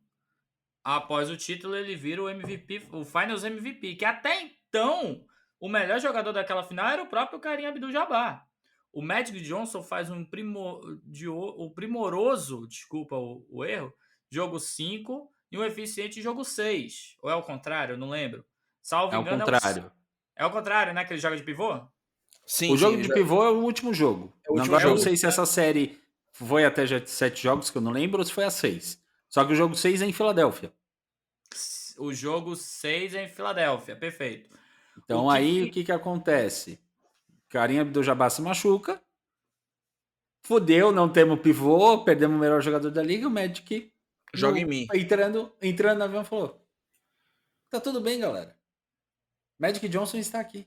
após o título, ele vira o MVP, o Finals MVP, que até então o melhor jogador daquela final era o próprio Kareem Abdul-Jabbar. O Magic Johnson faz um primoroso, desculpa o erro, jogo 5 e um eficiente jogo 6. Ou é o contrário? Eu não lembro. Salvo É o engano, contrário. é o contrário, né? Que ele joga de pivô? Sim, O jogo sim, de pivô é o último jogo. É o último Agora eu não jogo. sei se essa série foi até já 7 jogos, que eu não lembro, ou se foi a 6. Só que o jogo 6 é em Filadélfia. O jogo 6 é em Filadélfia, perfeito. Então aí o que acontece? Kareem Abdul-Jabbar se machuca. Fudeu, não temos pivô, perdemos o melhor jogador da liga. O Magic Joga em mim. Entrando no avião falou: tá tudo bem, galera. Magic Johnson está aqui.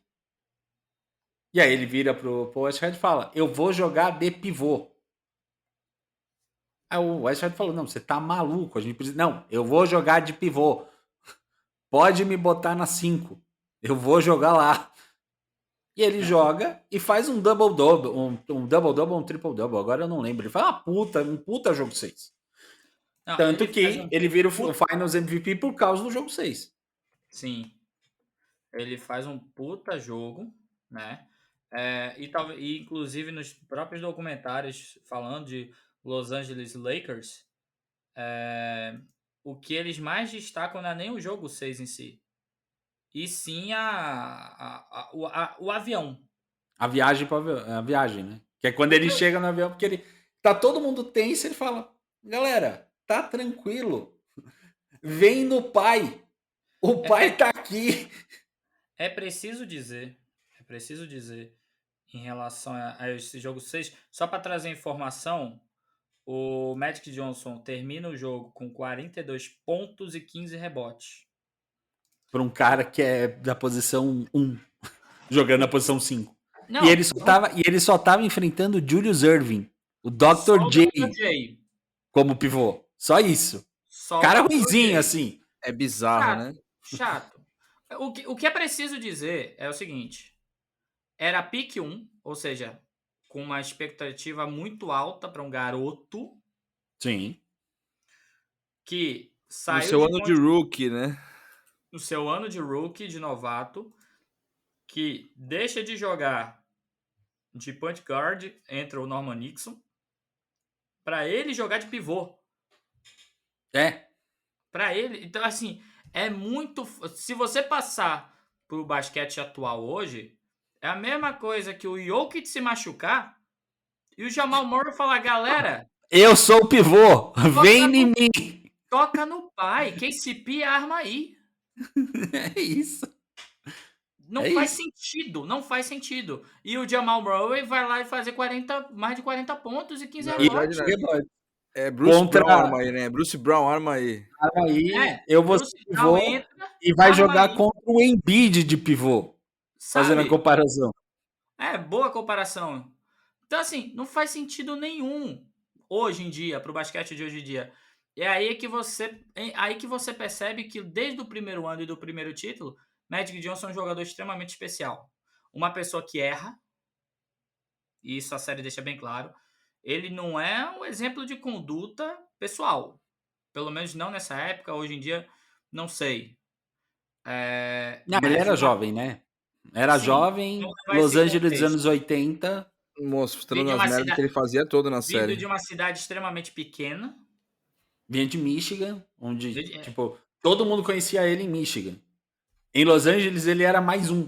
E aí ele vira pro Westhead e fala: eu vou jogar de pivô. Aí o Westhead falou: não, você tá maluco. A gente precisa. Não, eu vou jogar de pivô. Pode me botar na 5. Eu vou jogar lá. E ele joga e faz um double-double, um double-double, um triple-double. Agora eu não lembro. Ele faz um puta jogo 6. Não, Tanto que ele vira o puta- Finals MVP por causa do jogo 6. Sim. Ele faz um puta jogo, né? E inclusive nos próprios documentários falando de Los Angeles Lakers, o que eles mais destacam não é nem o jogo 6 em si, e sim o avião. A viagem, né? Que é quando ele chega no avião, porque ele tá todo mundo tenso, ele fala: galera, tá tranquilo. Vem no pai. O pai tá aqui. É preciso dizer em relação a esse jogo 6, só para trazer informação, o Magic Johnson termina o jogo com 42 pontos e 15 rebotes. Para um cara que é da posição 1, jogando na posição 5. Não, E ele só tava enfrentando o Julius Irving, o Dr. J, como pivô. Só isso. Só cara o Dr. ruinzinho, J. assim. É bizarro, né? Chato. O que é preciso dizer é o seguinte: era pick 1, ou seja, com uma expectativa muito alta para um garoto. Sim. Que saiu no seu ano de rookie, né? No seu ano de rookie, de novato, que deixa de jogar de point guard, entra o Norman Nixon, para ele jogar de pivô. Para ele, então assim, é muito. Se você passar pro basquete atual hoje, é a mesma coisa que o Jokic se machucar e o Jamal Murray falar: galera, eu sou o pivô, vem em mim. Toca no pai, KCP arma aí. É isso. Não faz sentido. E o Jamal Murray vai lá e fazer mais de 40 pontos e 15 rebotes. É Bruce Brown arma aí, né? Bruce Brown arma aí. Eu vou ser pivô e vai jogar aí contra o Embiid de pivô. Sabe? Fazendo a comparação. Boa comparação. Então, assim, não faz sentido nenhum hoje em dia, pro basquete de hoje em dia. E é aí que você percebe que desde o primeiro ano e do primeiro título, Magic Johnson é um jogador extremamente especial. Uma pessoa que erra, e isso a série deixa bem claro, ele não é um exemplo de conduta pessoal. Pelo menos não nessa época, hoje em dia, não sei. Não, ele Mas era uma jovem, né? Era sim, jovem, vamos levar Los esse Angeles dos contexto. anos 80, Mostrando Vindo de as uma merdas que cidade ele fazia todo na vindo de série. uma cidade extremamente pequena, vinha de Michigan, onde, de tipo, todo mundo conhecia ele em Michigan. Em Los Angeles ele era mais um.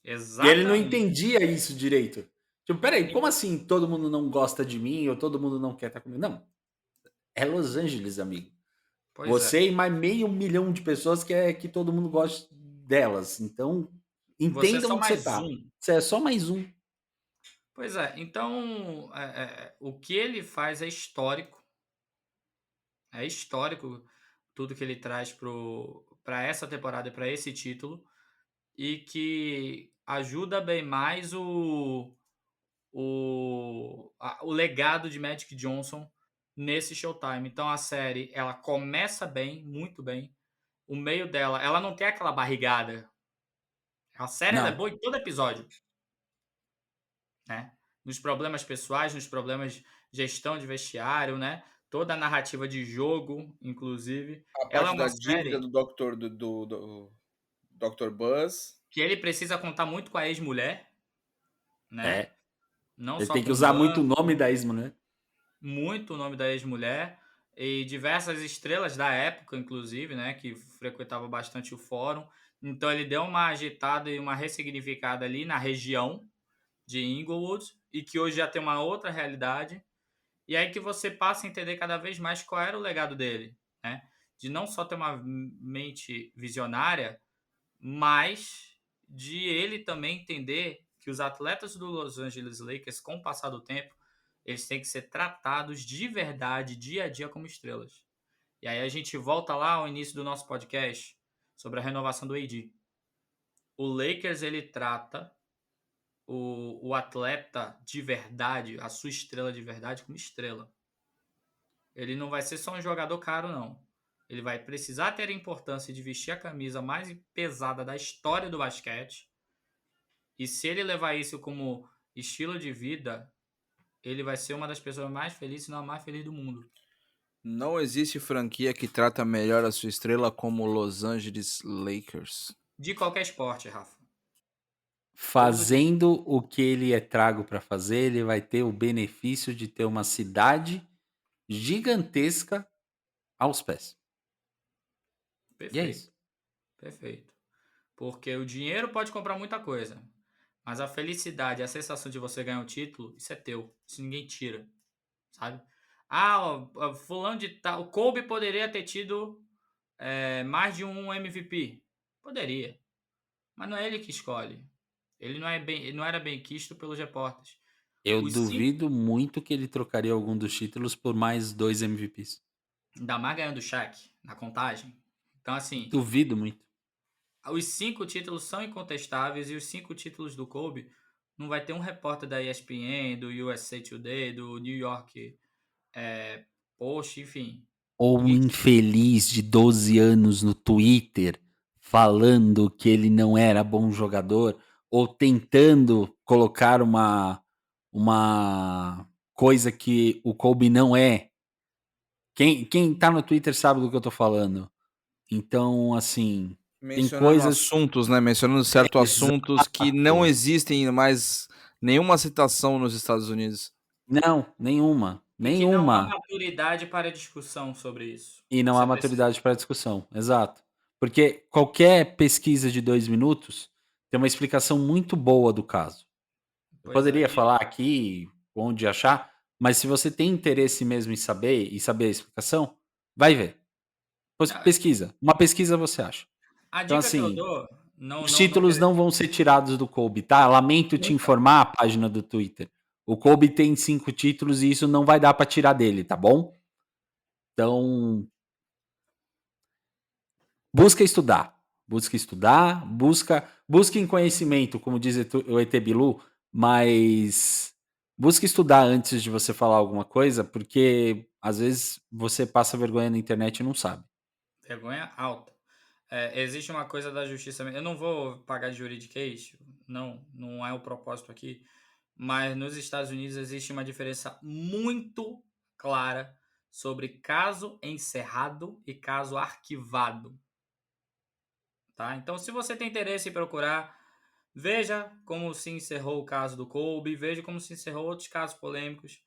E ele não exatamente. entendia isso direito. Tipo, peraí, como assim todo mundo não gosta de mim ou todo mundo não quer estar comigo? Não, é Los Angeles, amigo. Pois é. Você e mais 500 mil de pessoas quer que todo mundo goste delas. Então, Você é entenda só onde você mais tá. um. Você é só mais um. Pois é, então, o que ele faz é histórico. É histórico tudo que ele traz para essa temporada e para esse título. E que ajuda bem mais o legado de Magic Johnson nesse Showtime. Então a série, ela começa bem, muito bem. O meio dela, ela não tem aquela barrigada. A série ela é Não. boa em todo episódio, né? Nos problemas pessoais, nos problemas de gestão de vestiário, né? Toda a narrativa de jogo, inclusive. A Ela é parte uma da dívida série do Dr. Buzz. que ele precisa contar muito com a ex-mulher, né? É. Não Ele só tem que com o usar muito o banco, nome da ex-mulher. muito o nome da ex-mulher e diversas estrelas da época, inclusive, né, que frequentavam bastante o fórum. Então ele deu uma agitada e uma ressignificada ali na região de Inglewood e que hoje já tem uma outra realidade. E aí que você passa a entender cada vez mais qual era o legado dele, né? De não só ter uma mente visionária, mas de ele também entender que os atletas do Los Angeles Lakers, com o passar do tempo, eles têm que ser tratados de verdade, dia a dia, como estrelas. E aí a gente volta lá ao início do nosso podcast sobre a renovação do AD. O Lakers, ele trata o atleta de verdade, a sua estrela de verdade, como estrela. Ele não vai ser só um jogador caro, não. Ele vai precisar ter a importância de vestir a camisa mais pesada da história do basquete. E se ele levar isso como estilo de vida, ele vai ser uma das pessoas mais felizes, se não a mais feliz do mundo. Não existe franquia que trata melhor a sua estrela como o Los Angeles Lakers. De qualquer esporte, Rafa. Fazendo o que ele é trago para fazer, ele vai ter o benefício de ter uma cidade gigantesca aos pés. E é Perfeito. isso. Perfeito. Porque o dinheiro pode comprar muita coisa. Mas a felicidade, a sensação de você ganhar um título, isso é teu. Isso ninguém tira. Sabe? Fulano de tal. O Kobe poderia ter tido mais de um MVP. Poderia. Mas não é ele que escolhe. Ele não era bem quisto pelos repórteres. Eu Os 5, duvido muito que ele trocaria algum dos títulos por mais 2 MVPs. ainda mais ganhando o Shaq na contagem. Então, assim, Duvido muito. os 5 títulos são incontestáveis e os 5 títulos do Kobe não vai ter um repórter da ESPN, do USA Today, do New York Post, enfim. Ou um Ninguém- infeliz de 12 anos no Twitter falando que ele não era bom jogador ou tentando colocar uma coisa que o Kobe não é. Quem tá no Twitter sabe do que eu tô falando. Então, assim, tem Mencionando coisas. assuntos, né? Mencionando certos assuntos que não existem mais nenhuma citação nos Estados Unidos. Não, nenhuma. E que não há Nenhuma. maturidade para discussão sobre isso. E não Você há precisa- maturidade para discussão. Exato. Porque qualquer pesquisa de 2 minutos tem uma explicação muito boa do caso. Eu Pois é. poderia falar aqui onde achar, mas se você tem interesse mesmo em saber e saber a explicação, vai ver. Pesquisa. Uma pesquisa você acha. A Então, dica que eu assim, dou, não, os não, títulos não vão ser tirados do Kobe, tá? Lamento te Então. informar a página do Twitter. O Kobe tem 5 títulos e isso não vai dar para tirar dele, tá bom? Então, busca estudar. Busquem conhecimento, como diz o ET Bilu, mas busque estudar antes de você falar alguma coisa, porque às vezes você passa vergonha na internet e não sabe. Vergonha alta. Existe uma coisa da justiça. Eu não vou pagar de juridiquês, não é o propósito aqui. mas nos Estados Unidos existe uma diferença muito clara sobre caso encerrado e caso arquivado. Tá? Então, se você tem interesse em procurar, veja como se encerrou o caso do Kobe, veja como se encerrou outros casos polêmicos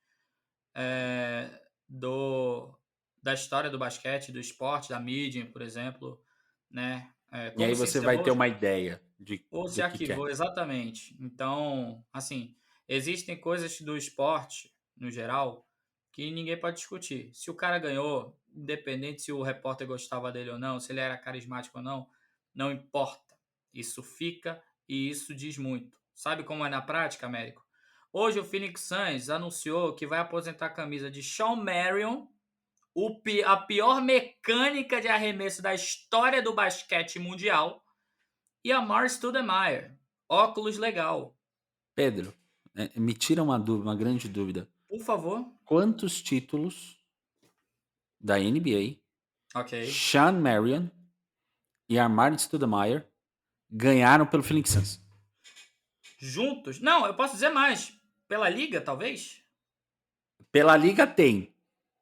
da história do basquete, do esporte, da mídia, por exemplo, né? E Como aí se você vai ter encerrou uma ideia ou se do que é. arquivou, exatamente. Então, assim, existem coisas do esporte, no geral, que ninguém pode discutir. Se o cara ganhou, independente se o repórter gostava dele ou não, se ele era carismático ou não, não importa. Isso fica e isso diz muito. Sabe como é na prática, Américo? Hoje o Phoenix Suns anunciou que vai aposentar a camisa de Shawn Marion, a pior mecânica de arremesso da história do basquete mundial, e a Amar Stoudemire, óculos legal. Pedro, me tira uma grande dúvida. Por favor. Quantos títulos da NBA Ok. Shawn Marion e Amar'e Stoudemire ganharam pelo Phoenix Suns? Juntos? Não, eu posso dizer mais. Pela liga, talvez? Pela liga tem.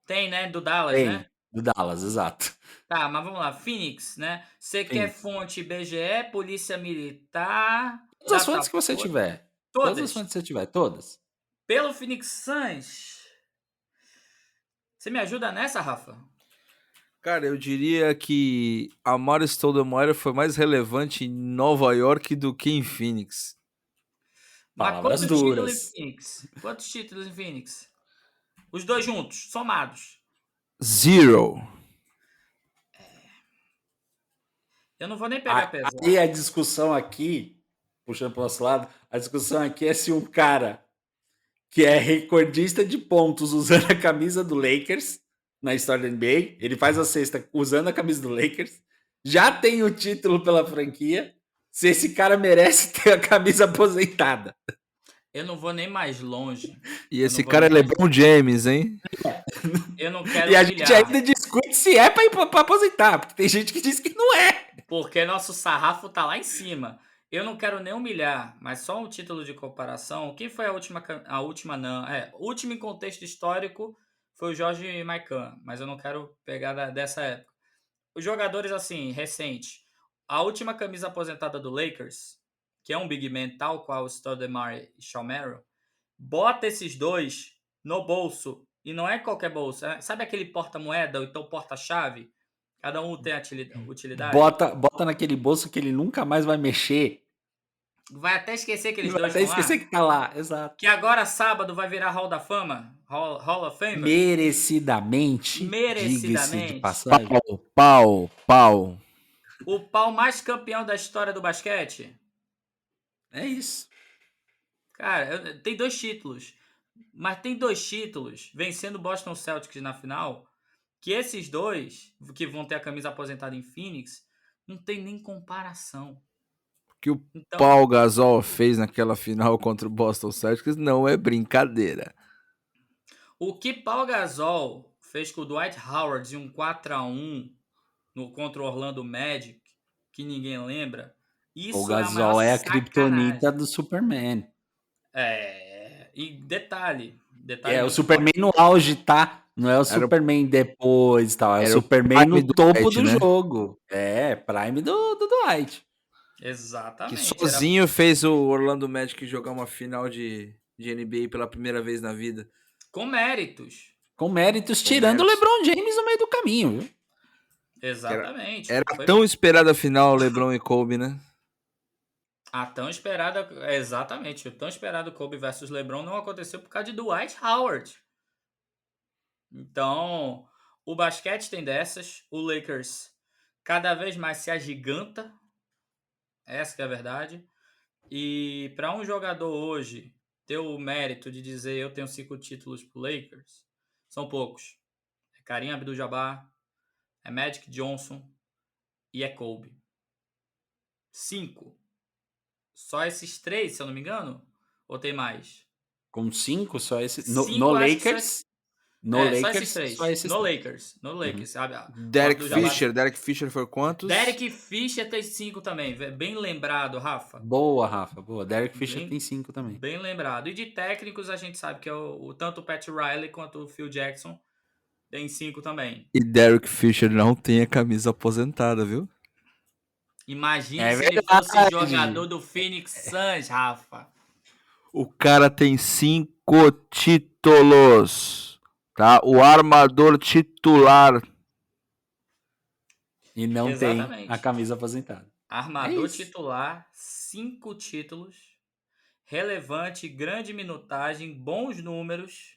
Tem, né? Do Dallas, né? Do Dallas, exato. Tá, mas vamos lá. Phoenix, né? Você quer Phoenix. fonte IBGE, Polícia Militar... Todas as fontes que você tiver. Todas as fontes que você tiver, todas. Pelo Phoenix Suns. Você me ajuda nessa, Rafa? Cara, eu diria que a Amar'e Stoudemire foi mais relevante em Nova York do que em Phoenix. Mas Palavras quantos títulos duras. em Phoenix? Quantos títulos em Phoenix? Os dois juntos, somados. 0. Eu não vou nem pegar pesado. Aí a discussão aqui, puxando para o nosso lado, a discussão aqui é se um cara que é recordista de pontos usando a camisa do Lakers na história da NBA, ele faz a cesta usando a camisa do Lakers, já tem o título pela franquia, se esse cara merece ter a camisa aposentada. Eu não vou nem mais longe. E esse cara é LeBron James, hein? Eu não quero E a humilhar. gente ainda discute se é para aposentar, porque tem gente que diz que não é. Porque nosso sarrafo tá lá em cima. Eu não quero nem humilhar, mas só um título de comparação. Quem foi o último em contexto histórico foi o Jorge Mikan, mas eu não quero pegar dessa época. Os jogadores, assim, recentes. A última camisa aposentada do Lakers, que é um big man tal qual o Stoudemire e Shawn Marion, bota esses dois no bolso, e não é qualquer bolso. Sabe aquele porta-moeda ou então porta-chave? Cada um tem a utilidade. Bota naquele bolso que ele nunca mais vai mexer. Vai até esquecer que eles Vai dois até estão lá. esquecer que tá lá, exato. Que agora, sábado, vai virar Hall da Fama. Hall of Fame. Merecidamente. Diga-se de passagem. Pau. O pau mais campeão da história do basquete. É isso. Cara, tem 2 títulos. Mas tem 2 títulos vencendo o Boston Celtics na final. Que esses dois, que vão ter a camisa aposentada em Phoenix, não tem nem comparação. O que o Paul Gasol fez naquela final contra o Boston Celtics não é brincadeira. O que Paul Gasol fez com o Dwight Howard em um 4-1 contra o Orlando Magic, que ninguém lembra, isso o Gasol é a criptonita do Superman. E detalhe o Superman no auge, tá? Não é o Superman depois e tal. É o Superman no topo do jogo. Prime do Dwight. Exatamente. Que sozinho fez o Orlando Magic jogar uma final de NBA pela primeira vez na vida. Com méritos. Tirando o LeBron James no meio do caminho, viu? Exatamente. Era tão esperada a final, LeBron e Kobe, né? A tão esperada, exatamente. O tão esperado Kobe versus LeBron não aconteceu por causa de Dwight Howard. Então, o basquete tem dessas. O Lakers cada vez mais se agiganta. Essa que é a verdade. E para um jogador hoje ter o mérito de dizer eu tenho 5 títulos pro Lakers, são poucos. É Kareem Abdul-Jabbar, é Magic Johnson e é Kobe. 5. Só esses 3, se eu não me engano? Ou tem mais? Com 5, só esse. No Lakers? No Só esses Lakers, três. só esses No três. Lakers. No Lakers, sabe? Derek Abdul-Jabbar. Fisher. Derek Fisher foi quantos? Derek Fisher tem 5 também. Bem lembrado, Rafa. Boa, Rafa, boa. Derek Fisher Bem- tem 5 também. Bem lembrado. E de técnicos, a gente sabe que é tanto o Pat Riley quanto o Phil Jackson tem 5 também. E Derek Fisher não tem a camisa aposentada, viu? Imagine É se ele verdade. fosse jogador do Phoenix Suns, Rafa. O cara tem 5 títulos, tá? O armador titular. E não Exatamente. tem a camisa aposentada. Armador isso. titular, 5 títulos, relevante, grande minutagem, bons números.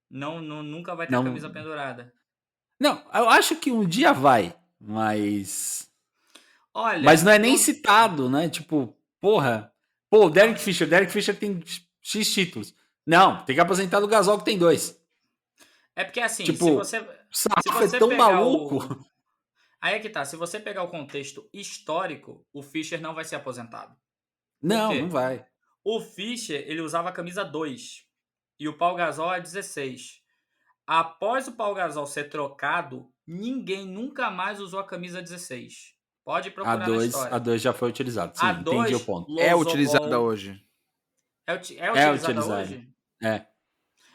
Nunca vai ter Não. a camisa pendurada. Não, eu acho que um dia vai, mas... Olha, Mas não é nem quando- citado, né? Tipo, porra. Pô, o Derek Fisher tem X títulos. Não, tem que aposentar do Gasol que tem 2. é porque assim, Tipo, se você Safa você é tão pegar maluco. Aí é que tá, se você pegar o contexto histórico, o Fischer não vai ser aposentado. Não, quê? não vai. O Fischer, ele usava a camisa 2 e o Paul Gasol é 16. Após o Paul Gasol ser trocado, ninguém nunca mais usou a camisa 16. Pode procurar na história. A 2 já foi utilizado. Sim, A entendi 2, o ponto. É Lonzo utilizada Ball, hoje. é utilizada utilizada. hoje? É.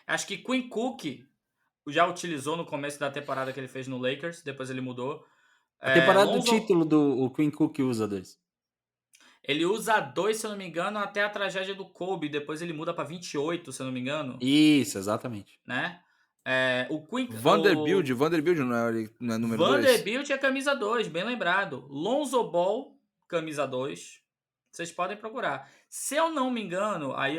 Acho que Quinn Cook já utilizou no começo da temporada que ele fez no Lakers, depois ele mudou. A temporada Lonzo- do título do Quinn Cook usa 2. Ele usa 2, se eu não me engano, até a tragédia do Kobe. Depois ele muda pra 28, se eu não me engano. Isso, exatamente. Né? O Quinn... Vanderbilt não é número 2? Vanderbilt é camisa 2, bem lembrado. Lonzo Ball, camisa 2. Vocês podem procurar. Se eu não me engano, aí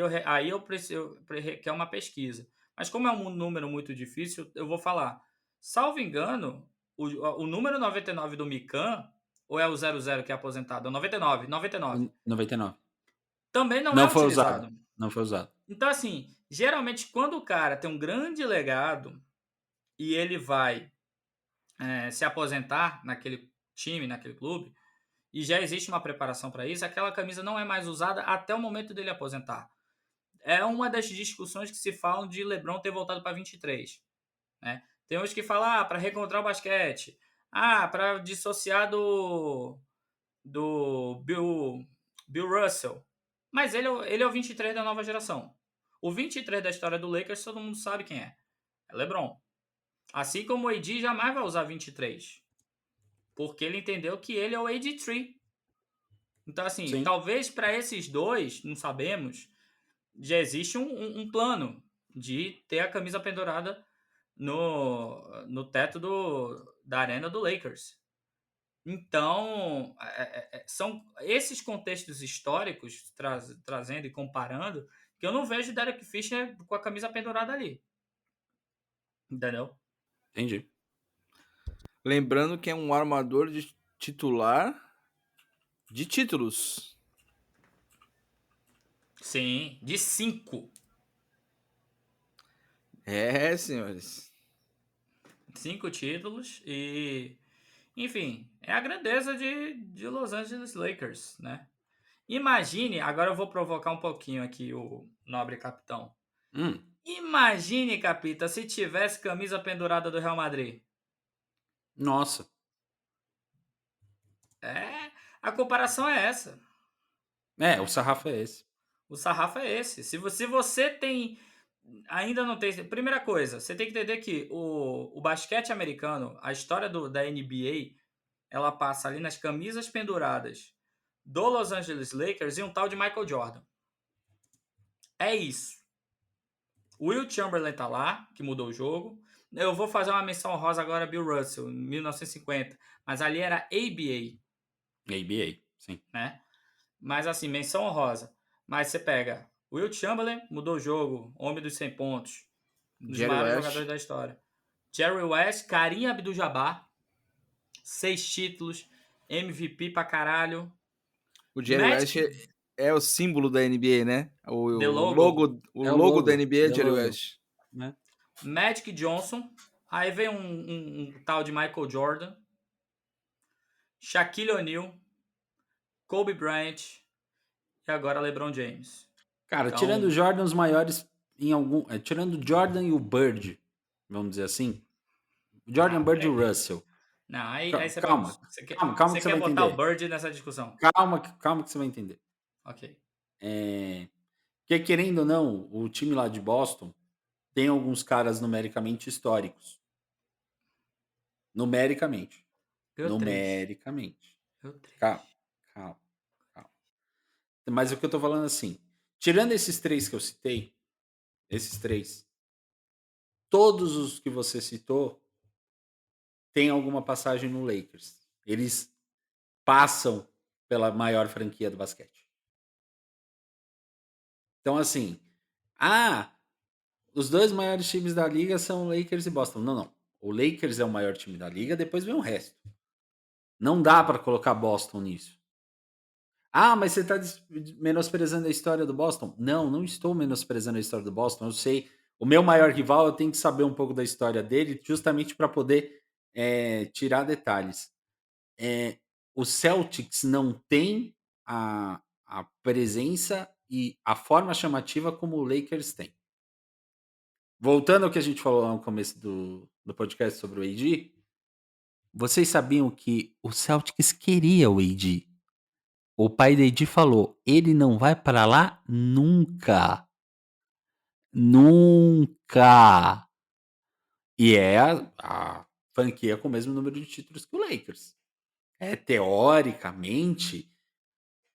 eu preciso requer uma pesquisa. Mas como é um número muito difícil, eu vou falar. Salvo engano, o número 99 do Mikan, ou é o 00 que é aposentado? É o 99. 99. Também não Não é foi utilizado. usado. Não foi usado. Então, assim, geralmente quando o cara tem um grande legado e ele vai se aposentar naquele time, naquele clube, e já existe uma preparação para isso, aquela camisa não é mais usada até o momento dele aposentar. É uma das discussões que se falam de LeBron ter voltado para 23. Né? Tem uns que falam, para reencontrar o basquete, para dissociar do Bill Russell. Mas ele é o 23 da nova geração. O 23 da história do Lakers, todo mundo sabe quem é. É LeBron. Assim como o AD jamais vai usar 23. Porque ele entendeu que ele é o AD3. Então, assim, Sim. talvez para esses dois, não sabemos, já existe um plano de ter a camisa pendurada no teto da arena do Lakers. Então, são esses contextos históricos, trazendo e comparando, que eu não vejo Derek Fisher com a camisa pendurada ali. Entendeu? Entendi. Lembrando que é um armador de titular de títulos. Sim, de 5. É, senhores. 5 títulos e... Enfim, é a grandeza de Los Angeles Lakers, né? Imagine, agora eu vou provocar um pouquinho aqui o nobre capitão. Imagine, capita, se tivesse camisa pendurada do Real Madrid. Nossa. A comparação é essa. O sarrafo é esse. O sarrafo é esse. Se você tem... Ainda não tem... Primeira coisa, você tem que entender que o basquete americano, a história da NBA, ela passa ali nas camisas penduradas do Los Angeles Lakers e um tal de Michael Jordan. É isso. O Will Chamberlain tá lá, que mudou o jogo. Eu vou fazer uma menção rosa agora a Bill Russell, em 1950. Mas ali era ABA. ABA, sim. Né? Mas assim, menção honrosa. Mas você pega Will Chamberlain, mudou o jogo, homem dos 100 pontos. Um dos maiores jogadores da história. Jerry West, Kareem Abdul-Jabbar, 6 títulos, MVP pra caralho. O Jerry West é o símbolo da NBA, né? O logo da NBA é Jerry West. Né? Magic Johnson. Aí vem um tal de Michael Jordan. Shaquille O'Neal. Kobe Bryant. E agora LeBron James. Cara, Então- tirando o Jordan, os maiores em algum... tirando o Jordan e o Bird, vamos dizer assim. Jordan Bird e o Russell. Não, aí você Calma, vai. Você quer, calma que você você quer vai botar o entender. Bird nessa discussão. Calma que você vai entender. Ok. Porque, querendo ou não, o time lá de Boston tem alguns caras numericamente históricos. Numericamente. Deu 3. Numericamente. Deu 3. Calma. Mas o que eu tô falando assim, tirando esses 3 que eu citei, esses 3, todos os que você citou têm alguma passagem no Lakers. Eles passam pela maior franquia do basquete. Então, assim, os 2 maiores times da liga são Lakers e Boston. Não. O Lakers é o maior time da liga, depois vem o resto. Não dá para colocar Boston nisso. Mas você está menosprezando a história do Boston? Não estou menosprezando a história do Boston. Eu sei, o meu maior rival, eu tenho que saber um pouco da história dele, justamente para poder tirar detalhes. O Celtics não tem a presença e a forma chamativa como o Lakers tem. Voltando ao que a gente falou lá no começo do podcast sobre o AD, vocês sabiam que o Celtics queria o AD? O pai do AD falou, ele não vai para lá nunca. Nunca. E é a franquia com o mesmo número de títulos que o Lakers. É, teoricamente,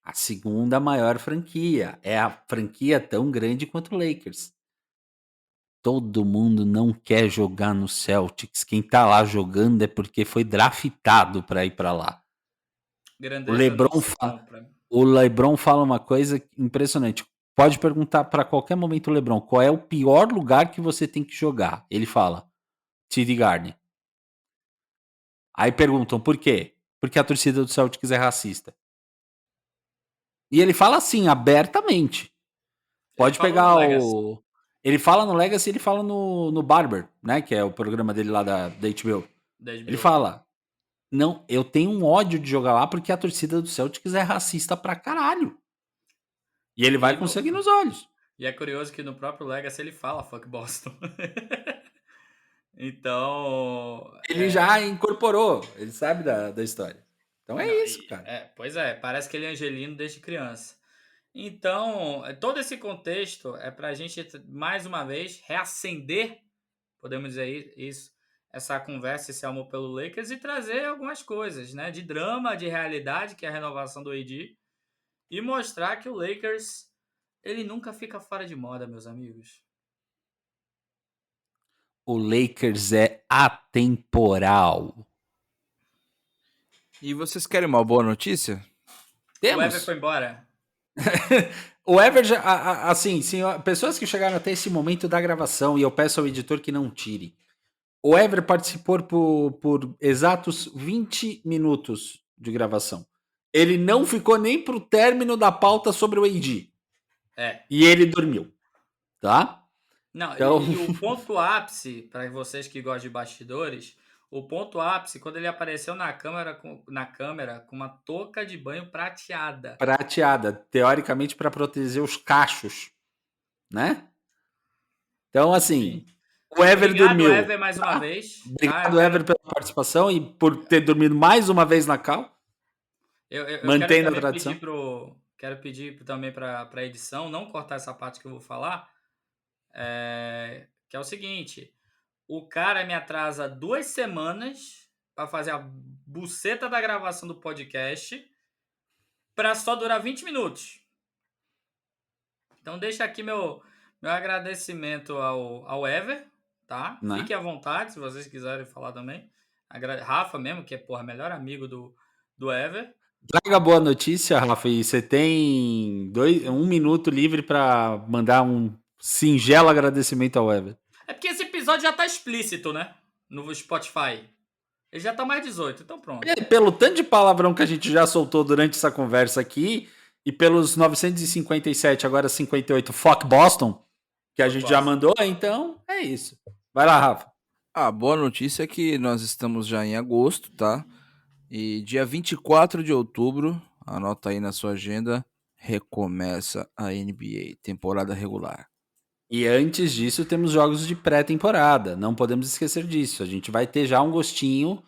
a segunda maior franquia. É a franquia tão grande quanto o Lakers. Todo mundo não quer jogar no Celtics. Quem tá lá jogando é porque foi draftado para ir para lá. O LeBron fala uma coisa impressionante. Pode perguntar para qualquer momento o LeBron qual é o pior lugar que você tem que jogar. Ele fala, TD Garden. Aí perguntam por quê? Porque a torcida do Celtics é racista. E ele fala assim, abertamente. Pode pegar o... Ele fala no Legacy, ele fala no Barber, né? Que é o programa dele lá da HBO. Ele fala, não, eu tenho um ódio de jogar lá porque a torcida do Celtics é racista pra caralho. E ele vai com sangue nos olhos. E é curioso que no próprio Legacy ele fala fuck Boston. Então... Ele já incorporou, ele sabe da história. Então isso, cara. Pois é, parece que ele é angelino desde criança. Então, todo esse contexto é pra gente, mais uma vez, reacender, podemos dizer isso, essa conversa, esse amor pelo Lakers e trazer algumas coisas, né? De drama, de realidade, que é a renovação do AD, e mostrar que o Lakers, ele nunca fica fora de moda, meus amigos. O Lakers é atemporal. E vocês querem uma boa notícia? Temos. O Ever foi embora. O Ever, assim, pessoas que chegaram até esse momento da gravação, e eu peço ao editor que não tire. O Ever participou por exatos 20 minutos de gravação. Ele não ficou nem pro término da pauta sobre o AD. E ele dormiu. Tá? Não, então... e o ponto ápice, para vocês que gostam de bastidores, o ponto ápice, quando ele apareceu na câmera com uma touca de banho prateada. Prateada, teoricamente para proteger os cachos, né? Então, assim, o Ever Obrigado, dormiu. Obrigado, Ever, mais uma vez. Obrigado, Ever, pela participação e por ter dormido mais uma vez na cal. Mantendo a tradição. Quero pedir também para a edição não cortar essa parte que eu vou falar, que é o seguinte... O cara me atrasa 2 semanas para fazer a buceta da gravação do podcast para só durar 20 minutos. Então deixa aqui meu agradecimento ao Ever, tá? Né? Fique à vontade se vocês quiserem falar também. Rafa mesmo, que é melhor amigo do Ever. Traga boa notícia, Rafa, e você tem 1 minuto livre para mandar um singelo agradecimento ao Ever. É porque esse episódio já tá explícito, né? No Spotify. Ele já tá mais 18, então pronto. Pelo tanto de palavrão que a gente já soltou durante essa conversa aqui, e pelos 957, agora 58, fuck Boston, que a gente já mandou, então é isso. Vai lá, Rafa. A boa notícia é que nós estamos já em agosto, tá? E dia 24 de outubro, anota aí na sua agenda, recomeça a NBA, temporada regular. E antes disso, temos jogos de pré-temporada. Não podemos esquecer disso. A gente vai ter já um gostinho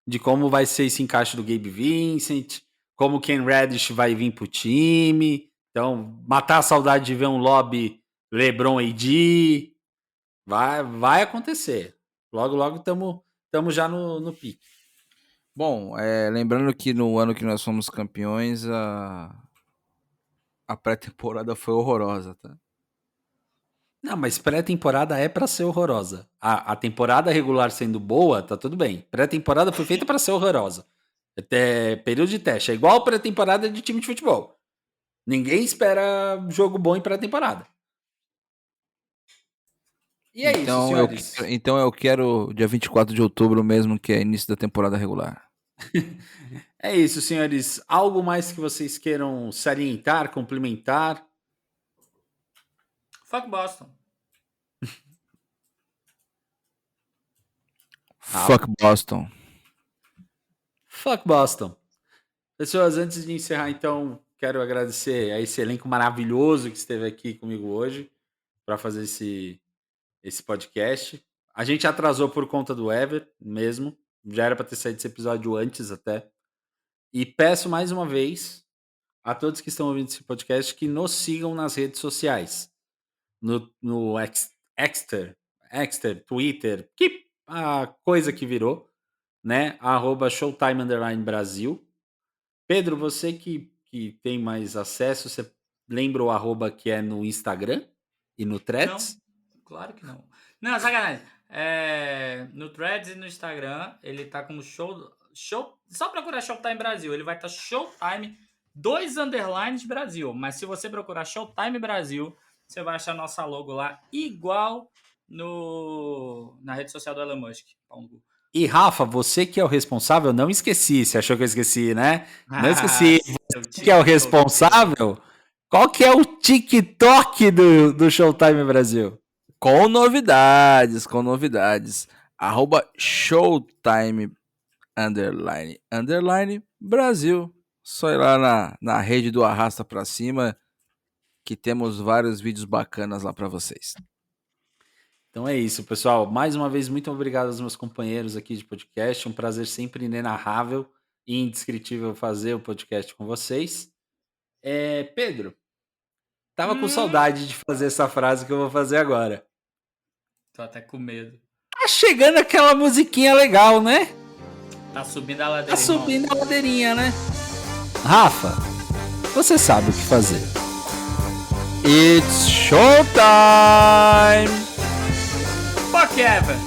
de como vai ser esse encaixe do Gabe Vincent, como o Ken Reddish vai vir pro time. Então, matar a saudade de ver um lobby LeBron AD. Vai acontecer. Logo estamos já no pique. Bom, lembrando que no ano que nós fomos campeões, a pré-temporada foi horrorosa, tá? Não, mas pré-temporada é pra ser horrorosa. A temporada regular sendo boa, tá tudo bem. Pré-temporada foi feita pra ser horrorosa. Até período de teste. É igual pré-temporada de time de futebol. Ninguém espera jogo bom em pré-temporada. E é isso, senhores. Então eu quero dia 24 de outubro mesmo, que é início da temporada regular. É isso, senhores. Algo mais que vocês queiram salientar, complementar? Fuck Boston. Fuck Boston. Fuck Boston. Pessoas, antes de encerrar, então, quero agradecer a esse elenco maravilhoso que esteve aqui comigo hoje para fazer esse podcast. A gente atrasou por conta do Ever mesmo. Já era para ter saído esse episódio antes até. E peço mais uma vez a todos que estão ouvindo esse podcast que nos sigam nas redes sociais. No Exter, Twitter, que a coisa que virou, né? @Showtime_Brasil. Pedro, você que tem mais acesso, você lembra o arroba que é no Instagram e no Threads? Não, claro que não. Não, sacanagem. No Threads e no Instagram, ele tá como show. Só procurar Showtime Brasil. Ele vai estar Showtime 2_ Brasil. Mas se você procurar Showtime Brasil, você vai achar nossa logo lá, igual na rede social do Elon Musk. E Rafa, você que é o responsável, não esqueci. Você achou que eu esqueci, né? Não esqueci. Você que é o responsável, qual que é o TikTok do Showtime Brasil? Com novidades. @Showtime_Brasil. Só ir lá na rede do Arrasta Pra Cima, que temos vários vídeos bacanas lá para vocês. Então é isso, pessoal. Mais uma vez, muito obrigado aos meus companheiros aqui de podcast. Um prazer sempre inenarrável e indescritível fazer o podcast com vocês. Pedro, tava com saudade de fazer essa frase que eu vou fazer agora. Tô até com medo. Tá chegando aquela musiquinha legal, né? Tá subindo a ladeira. Tá subindo a ladeirinha, né? Rafa, você sabe o que fazer. It's showtime! Fuck Ever!